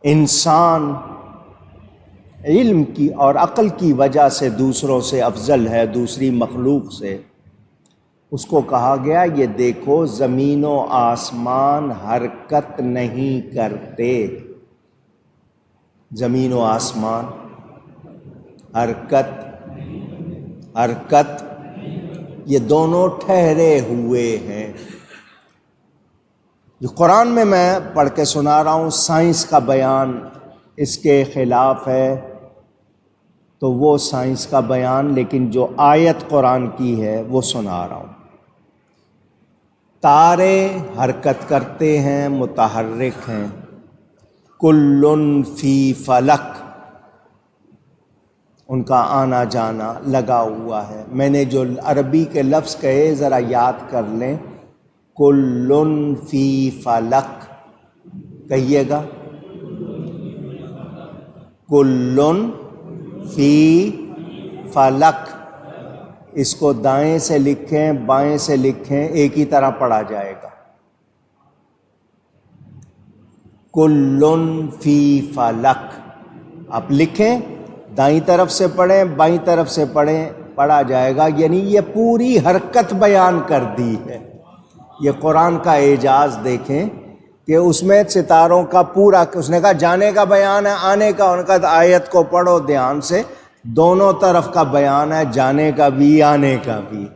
[SPEAKER 1] انسان علم کی اور عقل کی وجہ سے دوسروں سے افضل ہے، دوسری مخلوق سے۔ اس کو کہا گیا یہ دیکھو زمین و آسمان حرکت نہیں کرتے، زمین و آسمان حرکت یہ دونوں ٹھہرے ہوئے ہیں۔ جو قرآن میں پڑھ کے سنا رہا ہوں، سائنس کا بیان اس کے خلاف ہے، تو وہ سائنس کا بیان، لیکن جو آیت قرآن کی ہے وہ سنا رہا ہوں۔ تارے حرکت کرتے ہیں، متحرک ہیں، کلٌ فی فلک، ان کا آنا جانا لگا ہوا ہے۔ میں نے جو عربی کے لفظ کہے ذرا یاد کر لیں، کلٌ فی فلک، کہیے گا، کلن فی فلک، اس کو دائیں سے لکھیں بائیں سے لکھیں ایک ہی طرح پڑھا جائے گا. کلن فی فلک، آپ لکھیں دائیں طرف سے پڑھیں بائیں طرف سے پڑھیں پڑھا جائے گا. یعنی یہ پوری حرکت بیان کر دی ہے. یہ قرآن کا اعجاز دیکھیں کہ اس میں ستاروں کا پورا، اس نے کہا جانے کا بیان ہے آنے کا، ان کا آیت کو پڑھو دھیان سے، دونوں طرف کا بیان ہے، جانے کا بھی آنے کا بھی،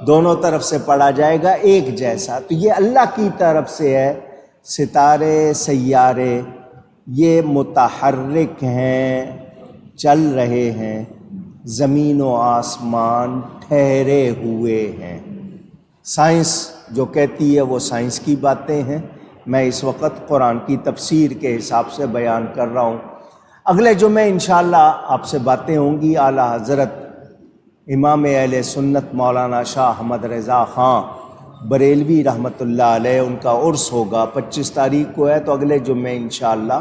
[SPEAKER 1] دونوں طرف سے پڑھا جائے گا ایک جیسا. تو یہ اللہ کی طرف سے ہے. ستارے سیارے یہ متحرک ہیں، چل رہے ہیں، زمین و آسمان ٹھہرے ہوئے ہیں. سائنس جو کہتی ہے وہ سائنس کی باتیں ہیں، میں اس وقت قرآن کی تفسیر کے حساب سے بیان کر رہا ہوں. اگلے جمعے انشاءاللہ آپ سے باتیں ہوں گی. اعلیٰ حضرت امام اہل سنت مولانا شاہ احمد رضا خان بریلوی رحمۃ اللہ علیہ، ان کا عرس ہوگا 25 تاریخ کو ہے. تو اگلے جمعے انشاءاللہ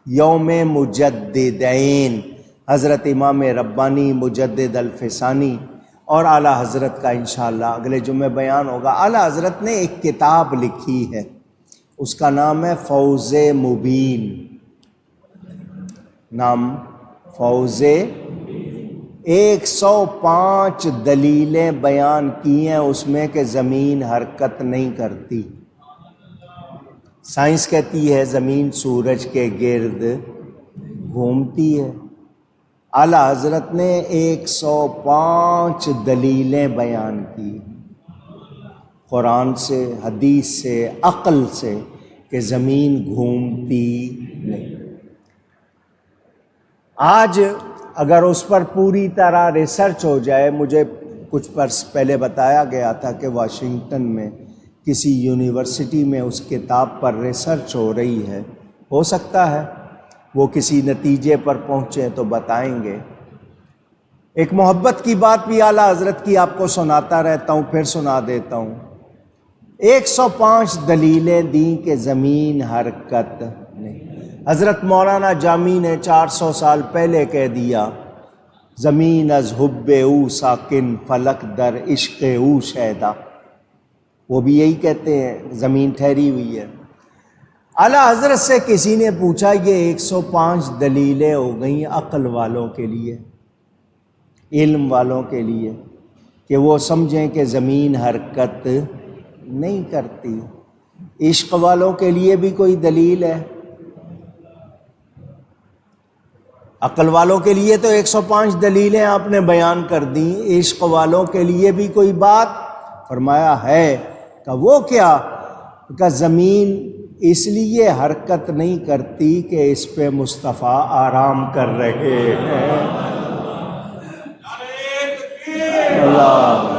[SPEAKER 1] یوم مجددین، حضرت امام ربانی مجدد الفسانی اور اعلیٰ حضرت کا انشاءاللہ اگلے جمعے بیان ہوگا. اعلیٰ حضرت نے ایک کتاب لکھی ہے، اس کا نام ہے فوز مبین. نام فوز، 105 دلیلیں بیان کی ہیں اس میں کہ زمین حرکت نہیں کرتی. سائنس کہتی ہے زمین سورج کے گرد گھومتی ہے. اعلیٰ حضرت نے 105 دلیلیں بیان کی قرآن سے، حدیث سے، عقل سے کہ زمین گھومتی نہیں. آج اگر اس پر پوری طرح ریسرچ ہو جائے، مجھے کچھ برس پہلے بتایا گیا تھا کہ واشنگٹن میں کسی یونیورسٹی میں اس کتاب پر ریسرچ ہو رہی ہے، ہو سکتا ہے وہ کسی نتیجے پر پہنچے تو بتائیں گے. ایک محبت کی بات بھی اعلیٰ حضرت کی آپ کو سناتا رہتا ہوں، پھر سنا دیتا ہوں. 105 دلیلیں دیں کہ زمین حرکت نہیں. حضرت مولانا جامی نے 400 سال پہلے کہہ دیا، زمین از حب او ساکن فلک در عشق او شیدا. وہ بھی یہی کہتے ہیں زمین ٹھہری ہوئی ہے. اعلیٰ حضرت سے کسی نے پوچھا یہ 105 دلیلیں ہو گئیں عقل والوں کے لیے، علم والوں کے لیے، کہ وہ سمجھیں کہ زمین حرکت نہیں کرتی. عشق والوں کے لیے بھی کوئی دلیل ہے؟ عقل والوں کے لیے تو 105 دلیلیں آپ نے بیان کر دیں، عشق والوں کے لیے بھی کوئی بات؟ فرمایا ہے. کہ وہ کیا؟ کہ زمین اس لیے حرکت نہیں کرتی کہ اس پہ مصطفیٰ آرام کر رہے ہیں. اللہ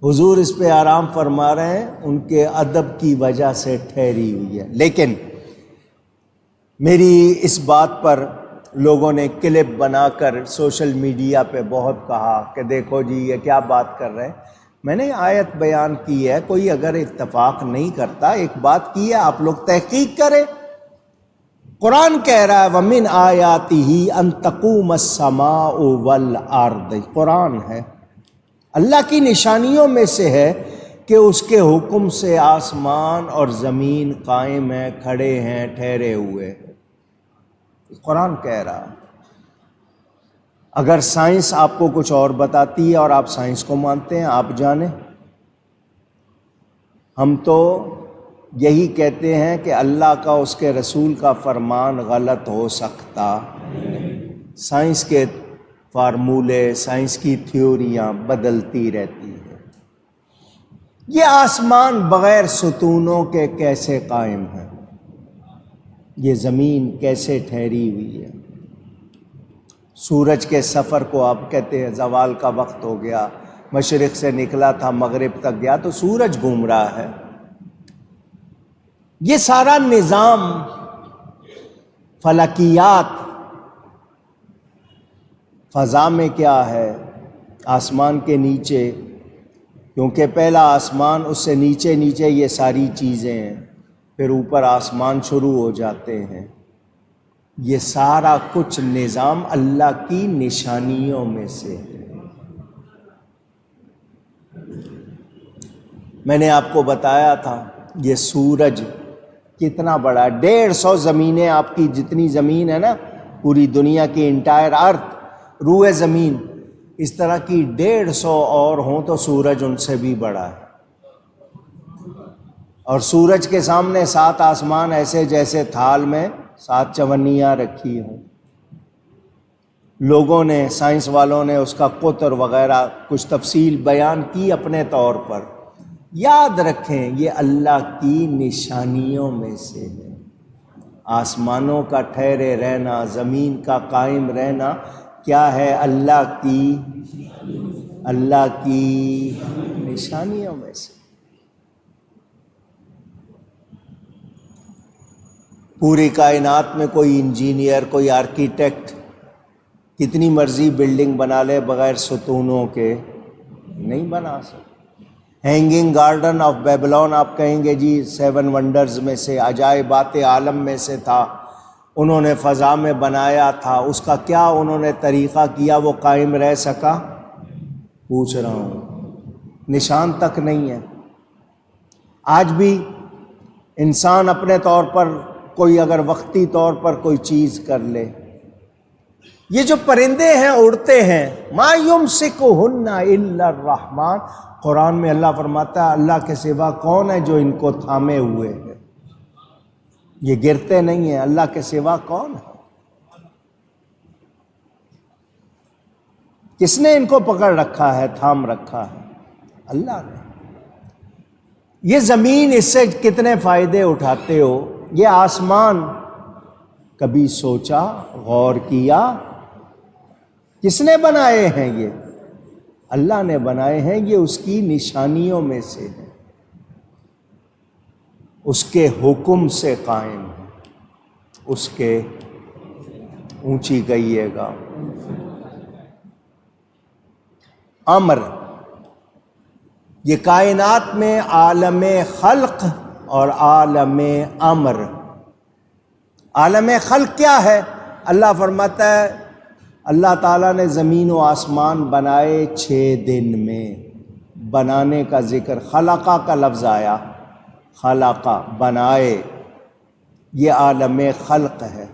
[SPEAKER 1] حضور اس پہ آرام فرما رہے ہیں، ان کے ادب کی وجہ سے ٹھہری ہوئی ہے. لیکن میری اس بات پر لوگوں نے کلپ بنا کر سوشل میڈیا پہ بہت کہا کہ دیکھو جی یہ کیا بات کر رہے ہیں. میں نے آیت بیان کی ہے، کوئی اگر اتفاق نہیں کرتا، ایک بات کی ہے آپ لوگ تحقیق کریں. قرآن کہہ رہا ہے وَمِنْ آیَاتِهِ أَن تَقُومَ السَّمَاءُ وَالْأَرْضُ. قرآن ہے، اللہ کی نشانیوں میں سے ہے کہ اس کے حکم سے آسمان اور زمین قائم ہیں، کھڑے ہیں، ٹھہرے ہوئے. قرآن کہہ رہا. اگر سائنس آپ کو کچھ اور بتاتی ہے اور آپ سائنس کو مانتے ہیں، آپ جانیں. ہم تو یہی کہتے ہیں کہ اللہ کا، اس کے رسول کا فرمان غلط ہو سکتا. سائنس کے فارمولے، سائنس کی تھیوریاں بدلتی رہتی ہیں. یہ آسمان بغیر ستونوں کے کیسے قائم ہے؟ یہ زمین کیسے ٹھہری ہوئی ہے؟ سورج کے سفر کو آپ کہتے ہیں زوال کا وقت ہو گیا، مشرق سے نکلا تھا مغرب تک گیا تو سورج گھوم رہا ہے. یہ سارا نظام فلکیات، فضا میں کیا ہے، آسمان کے نیچے کیونکہ پہلا آسمان، اس سے نیچے نیچے یہ ساری چیزیں ہیں، پھر اوپر آسمان شروع ہو جاتے ہیں۔ یہ سارا کچھ نظام اللہ کی نشانیوں میں سے ہے۔ میں نے آپ کو بتایا تھا یہ سورج کتنا بڑا ہے، 150 زمینیں، آپ کی جتنی زمین ہے نا پوری دنیا کی انٹائر ارتھ، روئے زمین، اس طرح کی 150 اور ہوں تو سورج ان سے بھی بڑا ہے۔ اور سورج کے سامنے 7 آسمان ایسے جیسے تھال میں 7 چونیاں رکھی ہوں۔ لوگوں نے، سائنس والوں نے اس کا قطر وغیرہ کچھ تفصیل بیان کی اپنے طور پر۔ یاد رکھیں یہ اللہ کی نشانیوں میں سے ہے۔ آسمانوں کا ٹھہرے رہنا، زمین کا قائم رہنا کیا ہے؟ اللہ کی نشانیوں میں سے۔ پوری کائنات میں کوئی انجینئر، کوئی آرکیٹیکٹ کتنی مرضی بلڈنگ بنا لے بغیر ستونوں کے نہیں بنا سکتا۔ ہینگنگ گارڈن آف بیبلون آپ کہیں گے جی 7 ونڈرز میں سے، عجائبات عالم میں سے تھا، انہوں نے فضا میں بنایا تھا، اس کا کیا انہوں نے طریقہ کیا وہ قائم رہ سکا؟ پوچھ رہا ہوں، نشان تک نہیں ہے۔ آج بھی انسان اپنے طور پر کوئی اگر وقتی طور پر کوئی چیز کر لے، یہ جو پرندے ہیں اڑتے ہیں، ما یمسکہن الا الرحمن، قرآن میں اللہ فرماتا ہے اللہ کے سوا کون ہے جو ان کو تھامے ہوئے ہے؟ یہ گرتے نہیں ہیں، اللہ کے سوا کون ہے؟ کس نے ان کو پکڑ رکھا ہے، تھام رکھا ہے؟ اللہ نے۔ یہ زمین، اس سے کتنے فائدے اٹھاتے ہو؟ یہ آسمان کبھی سوچا، غور کیا؟ کس نے بنائے ہیں یہ؟ اللہ نے بنائے ہیں، یہ اس کی نشانیوں میں سے ہے، اس کے حکم سے قائم ہے، اس کے اونچی کہیے گا امر۔ یہ کائنات میں عالم خلق اور عالم امر۔ عالم خلق کیا ہے؟ اللہ فرماتا ہے اللہ تعالیٰ نے زمین و آسمان بنائے 6 دن میں۔ بنانے کا ذکر، خلقہ کا لفظ آیا، خلقہ، بنائے، یہ عالم خلق ہے۔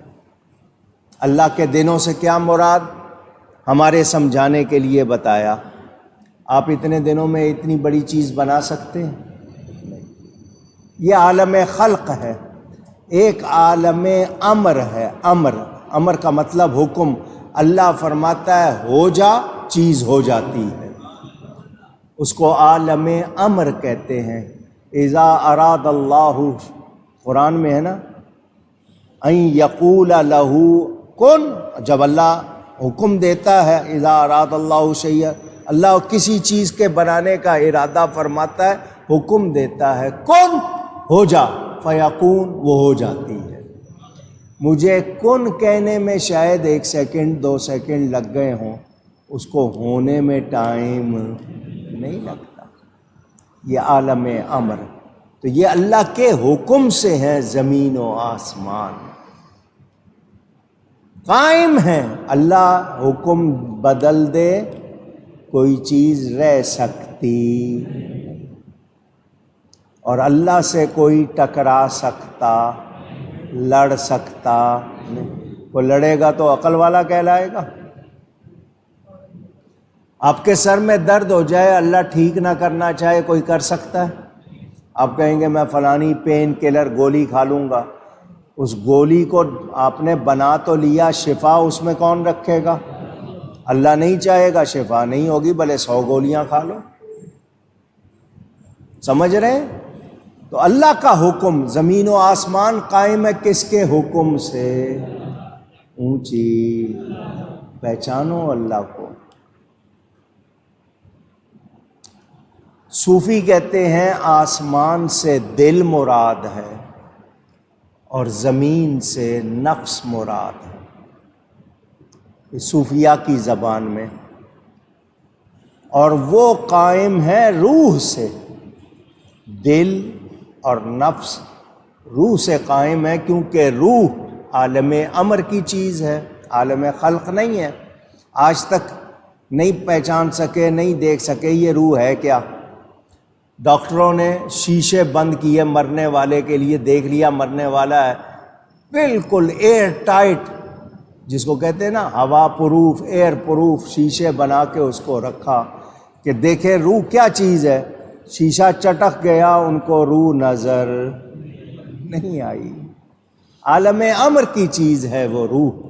[SPEAKER 1] اللہ کے دنوں سے کیا مراد؟ ہمارے سمجھانے کے لیے بتایا۔ آپ اتنے دنوں میں اتنی بڑی چیز بنا سکتے ہیں؟ نہیں۔ یہ عالم خلق ہے۔ ایک عالم امر ہے، امر کا مطلب حکم۔ اللہ فرماتا ہے ہو جا، چیز ہو جاتی ہے، اس کو عالم امر کہتے ہیں۔ اذا اراد اللہ، قرآن میں ہے نا، ان یقول لہ کن، جب اللہ حکم دیتا ہے، اذا اراد اللہ شیئا، اللہ کسی چیز کے بنانے کا ارادہ فرماتا ہے، حکم دیتا ہے کن، ہو جا، فیکون، وہ ہو جاتی ہے۔ مجھے کن کہنے میں شاید 1 سیکنڈ 2 سیکنڈ لگ گئے ہوں، اس کو ہونے میں ٹائم نہیں لگتا۔ یہ عالم امر، تو یہ اللہ کے حکم سے ہیں زمین و آسمان، قائم ہیں۔ اللہ حکم بدل دے کوئی چیز رہ سکتی، اور اللہ سے کوئی ٹکرا سکتا، لڑ سکتا نہیں۔ وہ لڑے گا تو عقل والا کہلائے گا۔ آپ کے سر میں درد ہو جائے، اللہ ٹھیک نہ کرنا چاہے، کوئی کر سکتا ہے؟ آپ کہیں گے میں فلانی پین کلر گولی کھا لوں گا، اس گولی کو آپ نے بنا تو لیا، شفا اس میں کون رکھے گا؟ اللہ نہیں چاہے گا شفا نہیں ہوگی، بھلے 100 گولیاں کھا لو۔ سمجھ رہے ہیں؟ تو اللہ کا حکم، زمین و آسمان قائم ہے کس کے حکم سے؟ اونچی، پہچانو اللہ کو۔ صوفی کہتے ہیں آسمان سے دل مراد ہے اور زمین سے نفس مراد ہے۔ صوفیہ کی زبان میں اور وہ قائم ہے روح سے، دل اور نفس روح سے قائم ہے، کیونکہ روح عالم امر کی چیز ہے، عالم خلق نہیں ہے۔ آج تک نہیں پہچان سکے، نہیں دیکھ سکے یہ روح ہے کیا۔ ڈاکٹروں نے شیشے بند کیے مرنے والے کے لیے، دیکھ لیا مرنے والا ہے، بالکل ایئر ٹائٹ، جس کو کہتے ہیں نا ہوا پروف، ایئر پروف، شیشے بنا کے اس کو رکھا کہ دیکھے روح کیا چیز ہے۔ شیشہ چٹک گیا، ان کو روح نظر نہیں آئی۔ عالم امر کی چیز ہے وہ روح۔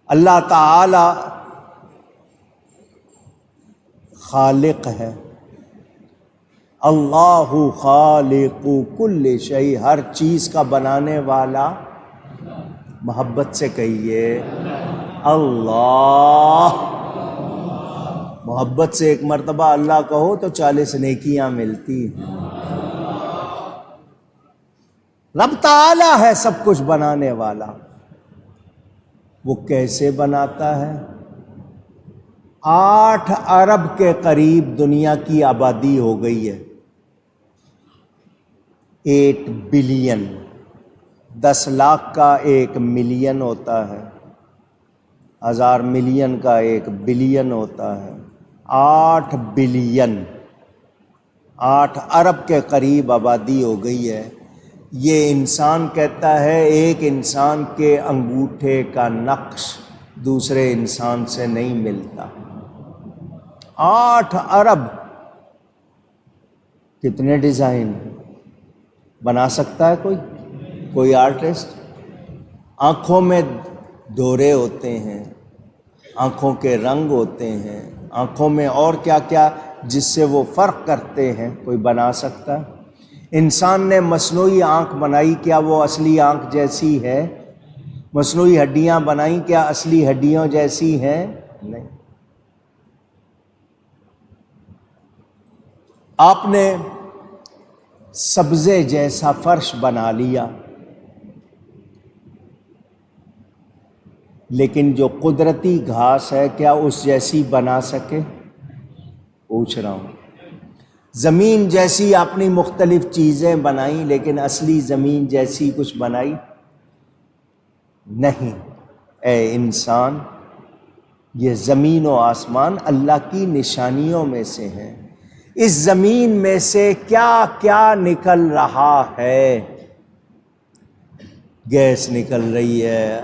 [SPEAKER 1] اللہ تعالی خالق ہے، اللہ خالق کل شیء، ہر چیز کا بنانے والا۔ محبت سے کہیے اللہ۔ محبت سے ایک مرتبہ اللہ کہو تو 40 نیکیاں ملتی ہیں۔ رب تعالی ہے سب کچھ بنانے والا۔ وہ کیسے بناتا ہے؟ 8 ارب کے قریب دنیا کی آبادی ہو گئی ہے۔ 8 بلین، 10 لاکھ کا 1 ملین ہوتا ہے، 1000 ملین کا 1 بلین ہوتا ہے۔ 8 بلین، 8 ارب کے قریب آبادی ہو گئی ہے۔ یہ انسان کہتا ہے ایک انسان کے انگوٹھے کا نقش دوسرے انسان سے نہیں ملتا۔ 8 ارب، کتنے ڈیزائن بنا سکتا ہے کوئی آرٹسٹ؟ آنکھوں میں دورے ہوتے ہیں، آنکھوں کے رنگ ہوتے ہیں، آنکھوں میں اور کیا کیا جس سے وہ فرق کرتے ہیں، کوئی بنا سکتا ہے؟ انسان نے مصنوعی آنکھ بنائی، کیا وہ اصلی آنکھ جیسی ہے؟ مصنوعی ہڈیاں بنائیں، کیا اصلی ہڈیوں جیسی ہیں؟ نہیں۔ آپ نے سبزے جیسا فرش بنا لیا، لیکن جو قدرتی گھاس ہے کیا اس جیسی بنا سکے؟ پوچھ رہا ہوں۔ زمین جیسی اپنی مختلف چیزیں بنائیں، لیکن اصلی زمین جیسی کچھ بنائی نہیں۔ اے انسان، یہ زمین و آسمان اللہ کی نشانیوں میں سے ہیں۔ اس زمین میں سے کیا کیا نکل رہا ہے؟ گیس نکل رہی ہے،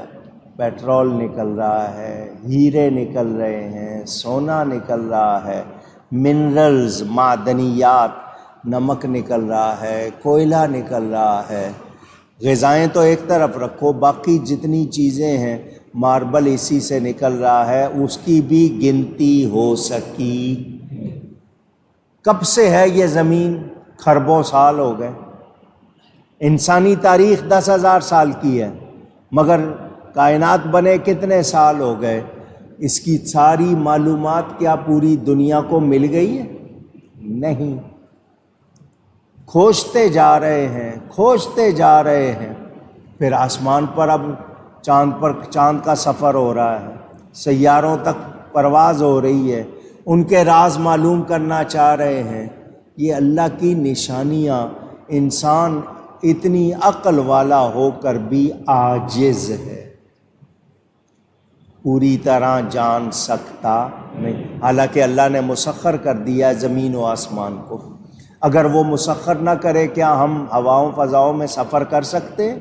[SPEAKER 1] پیٹرول نکل رہا ہے، ہیرے نکل رہے ہیں، سونا نکل رہا ہے، منرلز، معدنیات، نمک نکل رہا ہے، کوئلہ نکل رہا ہے۔ غذائیں تو ایک طرف رکھو، باقی جتنی چیزیں ہیں، ماربل اسی سے نکل رہا ہے، اس کی بھی گنتی ہو سکی؟ کب سے ہے یہ زمین؟ خربوں سال ہو گئے۔ انسانی تاریخ 10,000 سال کی ہے، مگر کائنات بنے کتنے سال ہو گئے؟ اس کی ساری معلومات کیا پوری دنیا کو مل گئی ہے؟ نہیں۔ کھوجتے جا رہے ہیں، کھوجتے جا رہے ہیں۔ پھر آسمان پر اب چاند کا سفر ہو رہا ہے، سیاروں تک پرواز ہو رہی ہے، ان کے راز معلوم کرنا چاہ رہے ہیں۔ یہ اللہ کی نشانیاں، انسان اتنی عقل والا ہو کر بھی عاجز ہے، پوری طرح جان سکتا نہیں۔ حالانکہ اللہ نے مسخر کر دیا زمین و آسمان کو۔ اگر وہ مسخر نہ کرے کیا ہم ہواؤں فضاؤں میں سفر کر سکتے ہیں؟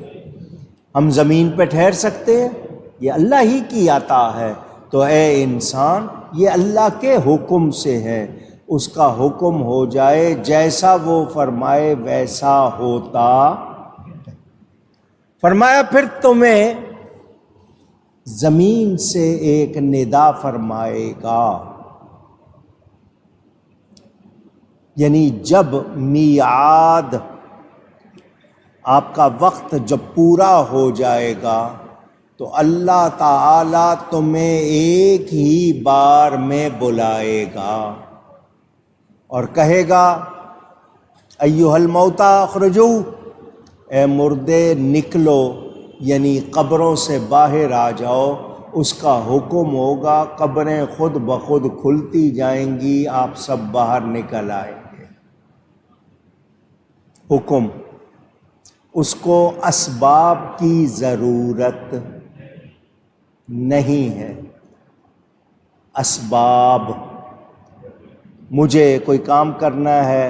[SPEAKER 1] ہم زمین پہ ٹھہر سکتے ہیں؟ یہ اللہ ہی کی عطا ہے۔ تو اے انسان، یہ اللہ کے حکم سے ہے، اس کا حکم ہو جائے، جیسا وہ فرمائے ویسا ہوتا۔ فرمایا پھر تمہیں زمین سے ایک ندا فرمائے گا، یعنی جب میعاد، آپ کا وقت جب پورا ہو جائے گا تو اللہ تعالی تمہیں ایک ہی بار میں بلائے گا اور کہے گا ایھا الموتى اخرجوا، اے مردے نکلو، یعنی قبروں سے باہر آ جاؤ۔ اس کا حکم ہوگا، قبریں خود بخود کھلتی جائیں گی، آپ سب باہر نکل آئیں گے۔ حکم، اس کو اسباب کی ضرورت نہیں ہے۔ اسباب، مجھے کوئی کام کرنا ہے،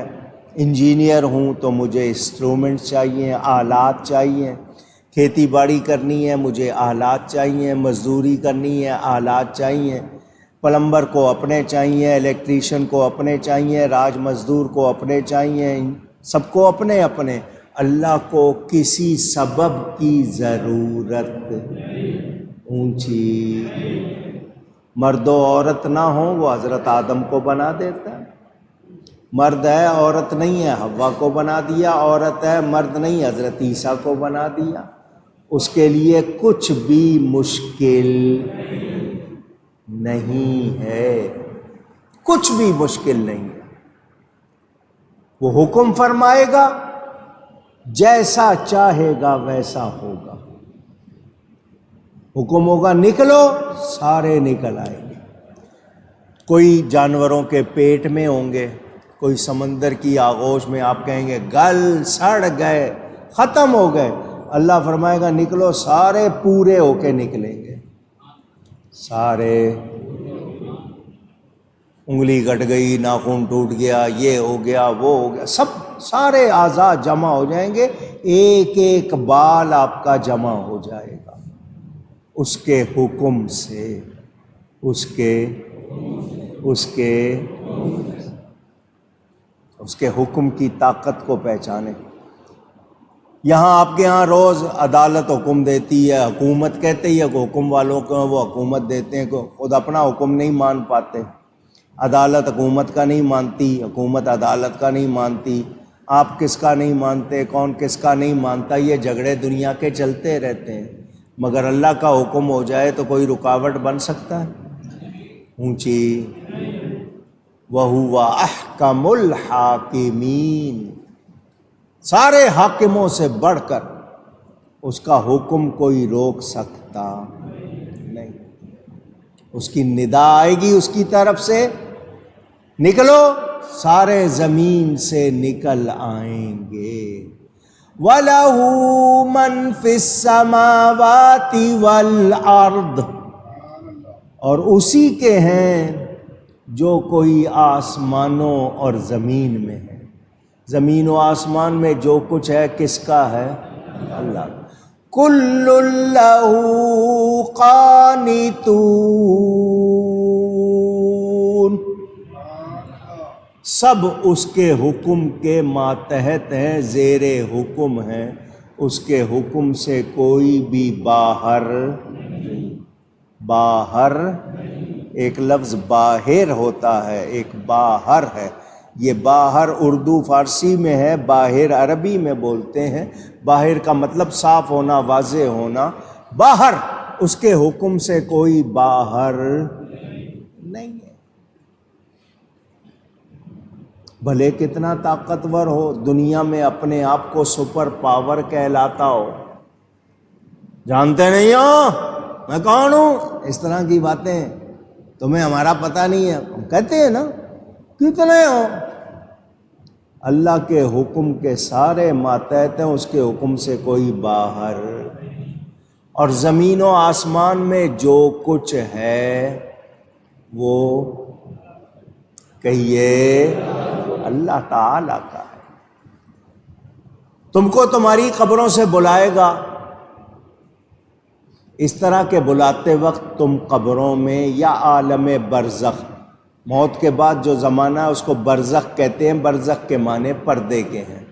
[SPEAKER 1] انجینئر ہوں تو مجھے انسٹرومنٹ چاہیے، آلات چاہیے، کھیتی باڑی کرنی ہے مجھے آلات چاہیے، مزدوری کرنی ہے آلات چاہیے، پلمبر کو اپنے چاہیے، الیکٹریشین کو اپنے چاہیے، راج مزدور کو اپنے چاہیے، سب کو اپنے اپنے۔ اللہ کو کسی سبب کی ضرورت اونچی، مرد و عورت نہ ہو وہ حضرت آدم کو بنا دیتا ہے، مرد ہے عورت نہیں ہے حوا کو بنا دیا، عورت ہے مرد نہیں حضرت عیسیٰ کو بنا دیا۔ اس کے لیے کچھ بھی مشکل نہیں ہے، کچھ بھی مشکل نہیں ہے۔ وہ حکم فرمائے گا، جیسا چاہے گا ویسا ہوگا۔ حکم ہوگا نکلو، سارے نکل آئیں گے۔ کوئی جانوروں کے پیٹ میں ہوں گے، کوئی سمندر کی آغوش میں، آپ کہیں گے گل سڑ گئے ختم ہو گئے، اللہ فرمائے گا نکلو، سارے پورے ہو کے نکلیں گے، سارے۔ انگلی کٹ گئی، ناخن ٹوٹ گیا، یہ ہو گیا وہ ہو گیا، سب سارے اعضاء جمع ہو جائیں گے، ایک ایک بال آپ کا جمع ہو جائے گا اس کے حکم سے، اس کے حکم کی طاقت کو پہچانے۔ یہاں آپ کے ہاں روز عدالت حکم دیتی ہے، حکومت کہتے ہی ہے کہ حکم والوں کو وہ حکومت دیتے ہیں، خود اپنا حکم نہیں مان پاتے۔ عدالت حکومت کا نہیں مانتی، حکومت عدالت کا نہیں مانتی، آپ کس کا نہیں مانتے، کون کس کا نہیں مانتا، یہ جھگڑے دنیا کے چلتے رہتے ہیں، مگر اللہ کا حکم ہو جائے تو کوئی رکاوٹ بن سکتا ہے؟ اونچی، وَهُوَ أَحْكَمُ الْحَاكِمِينَ، سارے حاکموں سے بڑھ کر اس کا حکم کوئی روک سکتا نہیں۔ اس کی ندا آئے گی اس کی طرف سے، نکلو، سارے زمین سے نکل آئیں گے۔ وَلَهُ مَن فِي السَّمَاوَاتِ وَالْأَرْضِ، اور اسی کے ہیں جو کوئی آسمانوں اور زمین میں ہے۔ زمین و آسمان میں جو کچھ ہے کس کا ہے؟ اللہ۔ کُلٌّ لَّهُ قَانِتُونَ، سب اس کے حکم کے ماتحت ہیں، زیر حکم ہیں، اس کے حکم سے کوئی بھی باہر ایک لفظ باہر ہوتا ہے، ایک باہر ہے، یہ باہر اردو فارسی میں ہے، باہر عربی میں بولتے ہیں۔ باہر کا مطلب صاف ہونا، واضح ہونا، باہر اس کے حکم سے کوئی باہر نہیں ہے، بھلے کتنا طاقتور ہو، دنیا میں اپنے آپ کو سپر پاور کہلاتا ہو، جانتے نہیں ہو میں کون ہوں، اس طرح کی باتیں، تمہیں ہمارا پتہ نہیں ہے، ہم کہتے ہیں نا کتنے ہو۔ اللہ کے حکم کے سارے ماتحت ہیں، اس کے حکم سے کوئی باہر، اور زمین و آسمان میں جو کچھ ہے وہ کہیے اللہ تعالیٰ کا ہے۔ تم کو تمہاری قبروں سے بلائے گا، اس طرح کے بلاتے وقت تم قبروں میں یا عالم برزخ، موت کے بعد جو زمانہ ہے اس کو برزخ کہتے ہیں، برزخ کے معنی پردے کے ہیں۔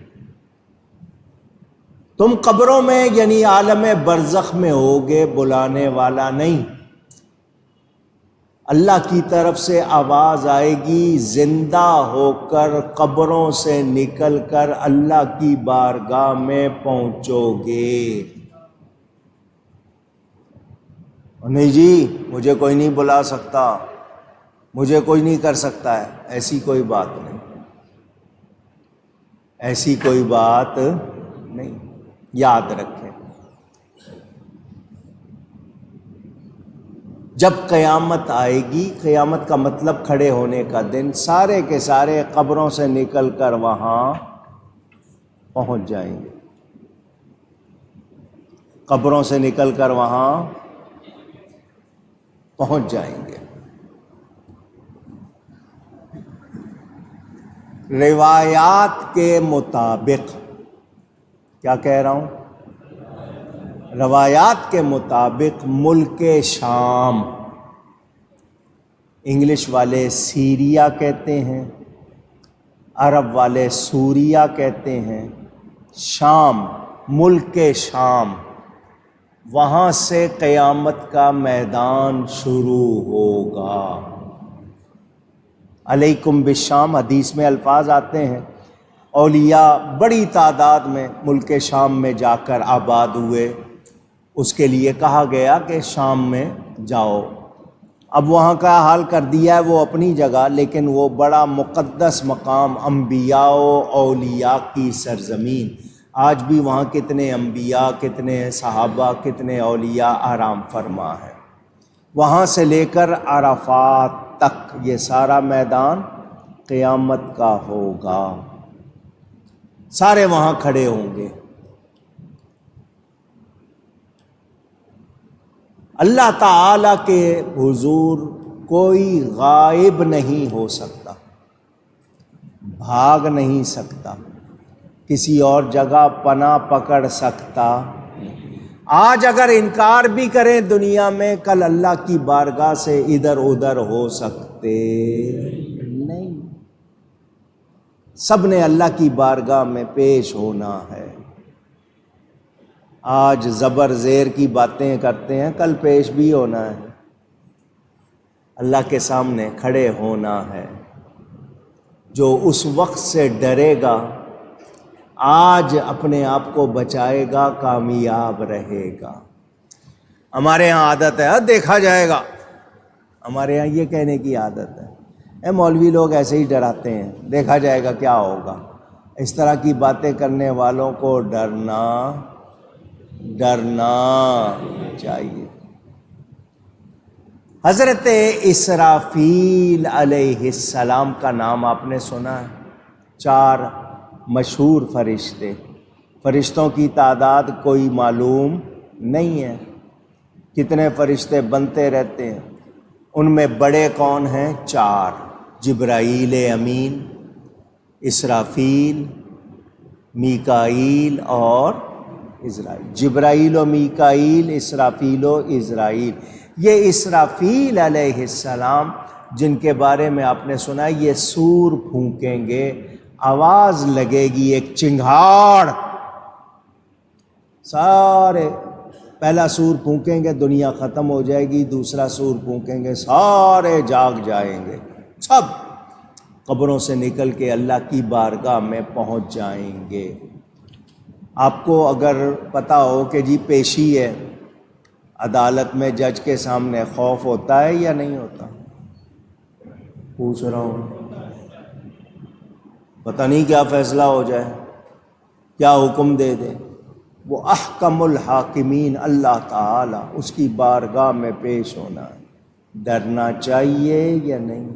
[SPEAKER 1] تم قبروں میں یعنی عالم برزخ میں ہوگے، بلانے والا نہیں، اللہ کی طرف سے آواز آئے گی، زندہ ہو کر قبروں سے نکل کر اللہ کی بارگاہ میں پہنچو گے۔ نہیں جی مجھے کوئی نہیں بلا سکتا، مجھے کوئی نہیں کر سکتا ہے، ایسی کوئی بات نہیں، ایسی کوئی بات نہیں، یاد رکھیں۔ جب قیامت آئے گی، قیامت کا مطلب کھڑے ہونے کا دن، سارے کے سارے قبروں سے نکل کر وہاں پہنچ جائیں گے، قبروں سے نکل کر وہاں پہنچ جائیں گے۔ روایات کے مطابق، کیا کہہ رہا ہوں؟ روایات کے مطابق ملک شام، انگلش والے سیریا کہتے ہیں، عرب والے سوریا کہتے ہیں، شام، ملک شام، وہاں سے قیامت کا میدان شروع ہوگا۔ علیکم بالشام، حدیث میں الفاظ آتے ہیں، اولیاء بڑی تعداد میں ملک شام میں جا کر آباد ہوئے، اس کے لیے کہا گیا کہ شام میں جاؤ۔ اب وہاں کا حال کر دیا ہے وہ اپنی جگہ، لیکن وہ بڑا مقدس مقام، انبیاء و اولیاء کی سرزمین، آج بھی وہاں کتنے انبیاء، کتنے صحابہ، کتنے اولیاء آرام فرما ہے۔ وہاں سے لے کر عرفات تک یہ سارا میدان قیامت کا ہوگا، سارے وہاں کھڑے ہوں گے۔ اللہ تعالی کے حضور کوئی غائب نہیں ہو سکتا، بھاگ نہیں سکتا، کسی اور جگہ پناہ پکڑ سکتا۔ آج اگر انکار بھی کریں دنیا میں، کل اللہ کی بارگاہ سے ادھر ادھر ہو سکتے نہیں، سب نے اللہ کی بارگاہ میں پیش ہونا ہے۔ آج زبر زیر کی باتیں کرتے ہیں، کل پیش بھی ہونا ہے، اللہ کے سامنے کھڑے ہونا ہے۔ جو اس وقت سے ڈرے گا، آج اپنے آپ کو بچائے گا، کامیاب رہے گا۔ ہمارے ہاں عادت ہے دیکھا جائے گا، ہمارے ہاں یہ کہنے کی عادت ہے، مولوی لوگ ایسے ہی ڈراتے ہیں، دیکھا جائے گا کیا ہوگا۔ اس طرح کی باتیں کرنے والوں کو ڈرنا چاہیے۔ حضرت اسرافیل علیہ السلام کا نام آپ نے سنا ہے؟ 4 مشہور فرشتے، فرشتوں کی تعداد کوئی معلوم نہیں ہے، کتنے فرشتے بنتے رہتے ہیں، ان میں بڑے کون ہیں؟ 4، جبرائیل امین، اسرافیل، میکائیل اور عزرائیل۔ جبرائیل و میکائیل، اسرافیل و عزرائیل۔ یہ اسرافیل علیہ السلام جن کے بارے میں آپ نے سنا، یہ سور پھونکیں گے، آواز لگے گی، ایک چنگھاڑ، سارے، پہلا سور پھونکیں گے دنیا ختم ہو جائے گی، دوسرا سور پھونکیں گے سارے جاگ جائیں گے، سب قبروں سے نکل کے اللہ کی بارگاہ میں پہنچ جائیں گے۔ آپ کو اگر پتہ ہو کہ جی پیشی ہے عدالت میں، جج کے سامنے، خوف ہوتا ہے یا نہیں ہوتا؟ پوچھ رہا ہوں، پتہ نہیں کیا فیصلہ ہو جائے، کیا حکم دے دے۔ وہ احکم الحاکمین اللہ تعالی، اس کی بارگاہ میں پیش ہونا ہے۔ ڈرنا چاہیے یا نہیں؟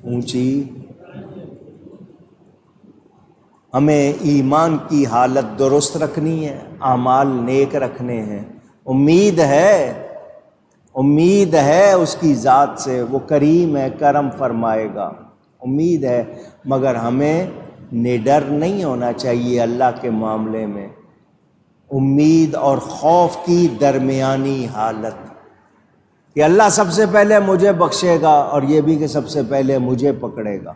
[SPEAKER 1] اونچی، ہمیں ایمان کی حالت درست رکھنی ہے، اعمال نیک رکھنے ہیں، امید ہے اس کی ذات سے، وہ کریم ہے، کرم فرمائے گا، امید ہے، مگر ہمیں نڈر نہیں ہونا چاہیے اللہ کے معاملے میں۔ امید اور خوف کی درمیانی حالت کہ اللہ سب سے پہلے مجھے بخشے گا، اور یہ بھی کہ سب سے پہلے مجھے پکڑے گا،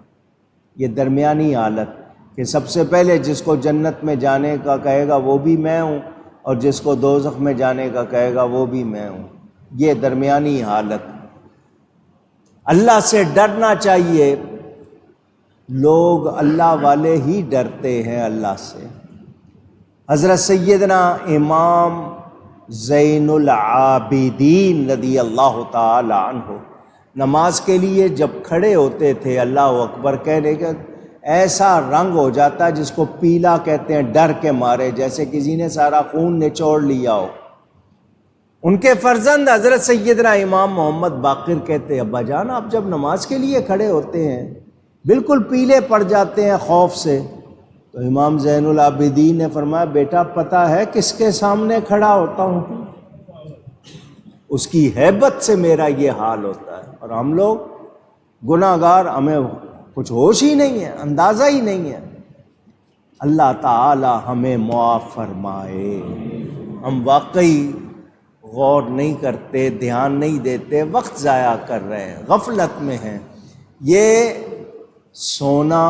[SPEAKER 1] یہ درمیانی حالت کہ سب سے پہلے جس کو جنت میں جانے کا کہے گا وہ بھی میں ہوں، اور جس کو دوزخ میں جانے کا کہے گا وہ بھی میں ہوں، یہ درمیانی حالت۔ اللہ سے ڈرنا چاہیے، لوگ اللہ والے ہی ڈرتے ہیں اللہ سے۔ حضرت سیدنا امام زین العابدین رضی اللہ تعالی عنہ نماز کے لیے جب کھڑے ہوتے تھے، اللہ اکبر کہنے کے ایسا رنگ ہو جاتا جس کو پیلا کہتے ہیں، ڈر کے مارے، جیسے کسی نے سارا خون نچوڑ لیا ہو۔ ان کے فرزند حضرت سیدنا امام محمد باقر کہتے ہیں ابا جان آپ جب نماز کے لیے کھڑے ہوتے ہیں بالکل پیلے پڑ جاتے ہیں خوف سے، تو امام زین العابدین نے فرمایا بیٹا پتہ ہے کس کے سامنے کھڑا ہوتا ہوں، اس کی ہیبت سے میرا یہ حال ہوتا ہے۔ اور ہم لوگ گناہ گار، ہمیں کچھ ہوش ہی نہیں ہے، اندازہ ہی نہیں ہے۔ اللہ تعالی ہمیں معاف فرمائے۔ ہم واقعی غور نہیں کرتے، دھیان نہیں دیتے، وقت ضائع کر رہے ہیں، غفلت میں ہیں۔ یہ سونا،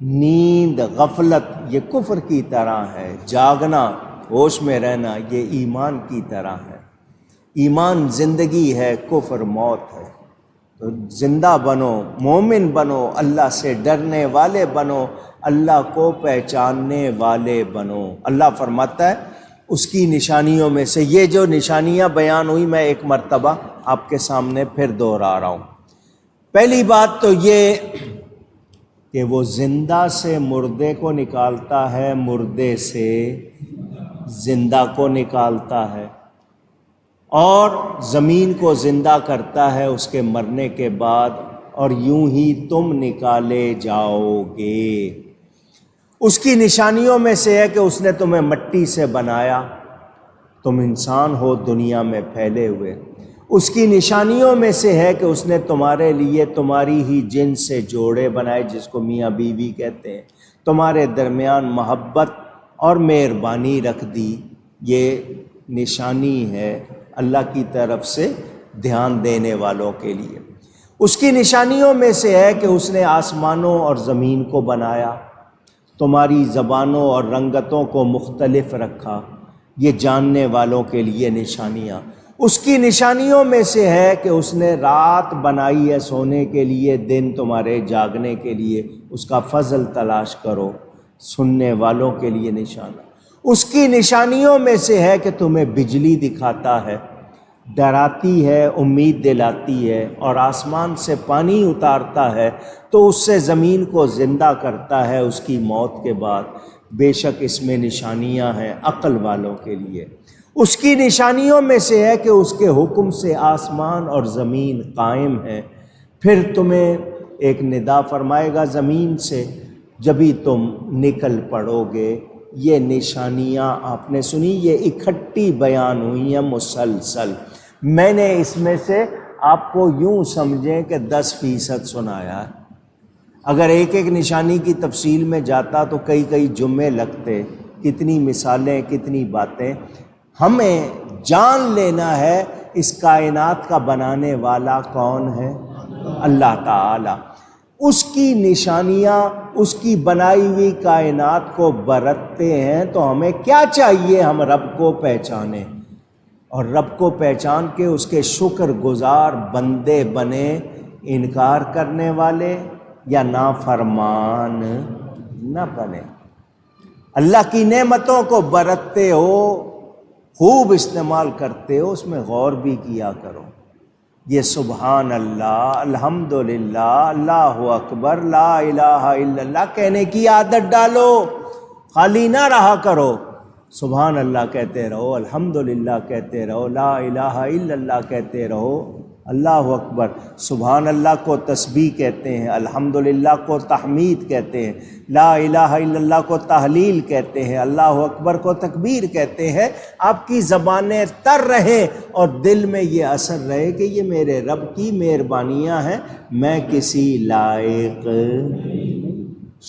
[SPEAKER 1] نیند، غفلت یہ کفر کی طرح ہے، جاگنا، ہوش میں رہنا یہ ایمان کی طرح ہے۔ ایمان زندگی ہے، کفر موت ہے۔ تو زندہ بنو، مومن بنو، اللہ سے ڈرنے والے بنو، اللہ کو پہچاننے والے بنو۔ اللہ فرماتا ہے اس کی نشانیوں میں سے، یہ جو نشانیاں بیان ہوئی میں ایک مرتبہ آپ کے سامنے پھر دوہرا رہا ہوں۔ پہلی بات تو یہ کہ وہ زندہ سے مردے کو نکالتا ہے، مردے سے زندہ کو نکالتا ہے، اور زمین کو زندہ کرتا ہے اس کے مرنے کے بعد، اور یوں ہی تم نکالے جاؤ گے۔ اس کی نشانیوں میں سے ہے کہ اس نے تمہیں مٹی سے بنایا، تم انسان ہو دنیا میں پھیلے ہوئے۔ اس کی نشانیوں میں سے ہے کہ اس نے تمہارے لیے تمہاری ہی جنس سے جوڑے بنائے، جس کو میاں بیوی کہتے ہیں، تمہارے درمیان محبت اور مہربانی رکھ دی۔ یہ نشانی ہے اللہ کی طرف سے دھیان دینے والوں کے لیے۔ اس کی نشانیوں میں سے ہے کہ اس نے آسمانوں اور زمین کو بنایا، تمہاری زبانوں اور رنگتوں کو مختلف رکھا، یہ جاننے والوں کے لیے نشانیاں۔ اس کی نشانیوں میں سے ہے کہ اس نے رات بنائی ہے سونے کے لیے، دن تمہارے جاگنے کے لیے، اس کا فضل تلاش کرو، سننے والوں کے لیے نشانہ۔ اس کی نشانیوں میں سے ہے کہ تمہیں بجلی دکھاتا ہے، ڈراتی ہے، امید دلاتی ہے، اور آسمان سے پانی اتارتا ہے تو اس سے زمین کو زندہ کرتا ہے اس کی موت کے بعد۔ بے شک اس میں نشانیاں ہیں عقل والوں کے لیے۔ اس کی نشانیوں میں سے ہے کہ اس کے حکم سے آسمان اور زمین قائم ہیں، پھر تمہیں ایک ندا فرمائے گا زمین سے، جبھی تم نکل پڑو گے۔ یہ نشانیاں آپ نے سنی، یہ اکٹھی بیان ہوئی ہیں مسلسل۔ میں نے اس میں سے آپ کو یوں سمجھیں کہ 10% سنایا ہے۔ اگر ایک ایک نشانی کی تفصیل میں جاتا تو کئی جمعے لگتے، کتنی مثالیں، کتنی باتیں۔ ہمیں جان لینا ہے اس کائنات کا بنانے والا کون ہے؟ اللہ تعالی۔ اس کی نشانیاں، اس کی بنائی ہوئی کائنات کو برتتے ہیں تو ہمیں کیا چاہیے؟ ہم رب کو پہچانیں، اور رب کو پہچان کے اس کے شکر گزار بندے بنے، انکار کرنے والے یا نافرمان نہ بنے۔ اللہ کی نعمتوں کو برتتے ہو، خوب استعمال کرتے ہو، اس میں غور بھی کیا کرو۔ یہ سبحان اللہ، الحمدللہ، اللہ اکبر، لا الہ الا اللہ کہنے کی عادت ڈالو، خالی نہ رہا کرو۔ سبحان اللہ کہتے رہو، الحمدللہ کہتے رہو، لا الہ الا اللہ کہتے رہو، اللہ اکبر۔ سبحان اللہ کو تسبیح کہتے ہیں، الحمدللہ کو تحمید کہتے ہیں، لا الہ الا اللہ کو تحلیل کہتے ہیں، اللہ اکبر کو تکبیر کہتے ہیں۔ آپ کی زبانیں تر رہیں اور دل میں یہ اثر رہے کہ یہ میرے رب کی مہربانیاں ہیں، میں کسی لائق۔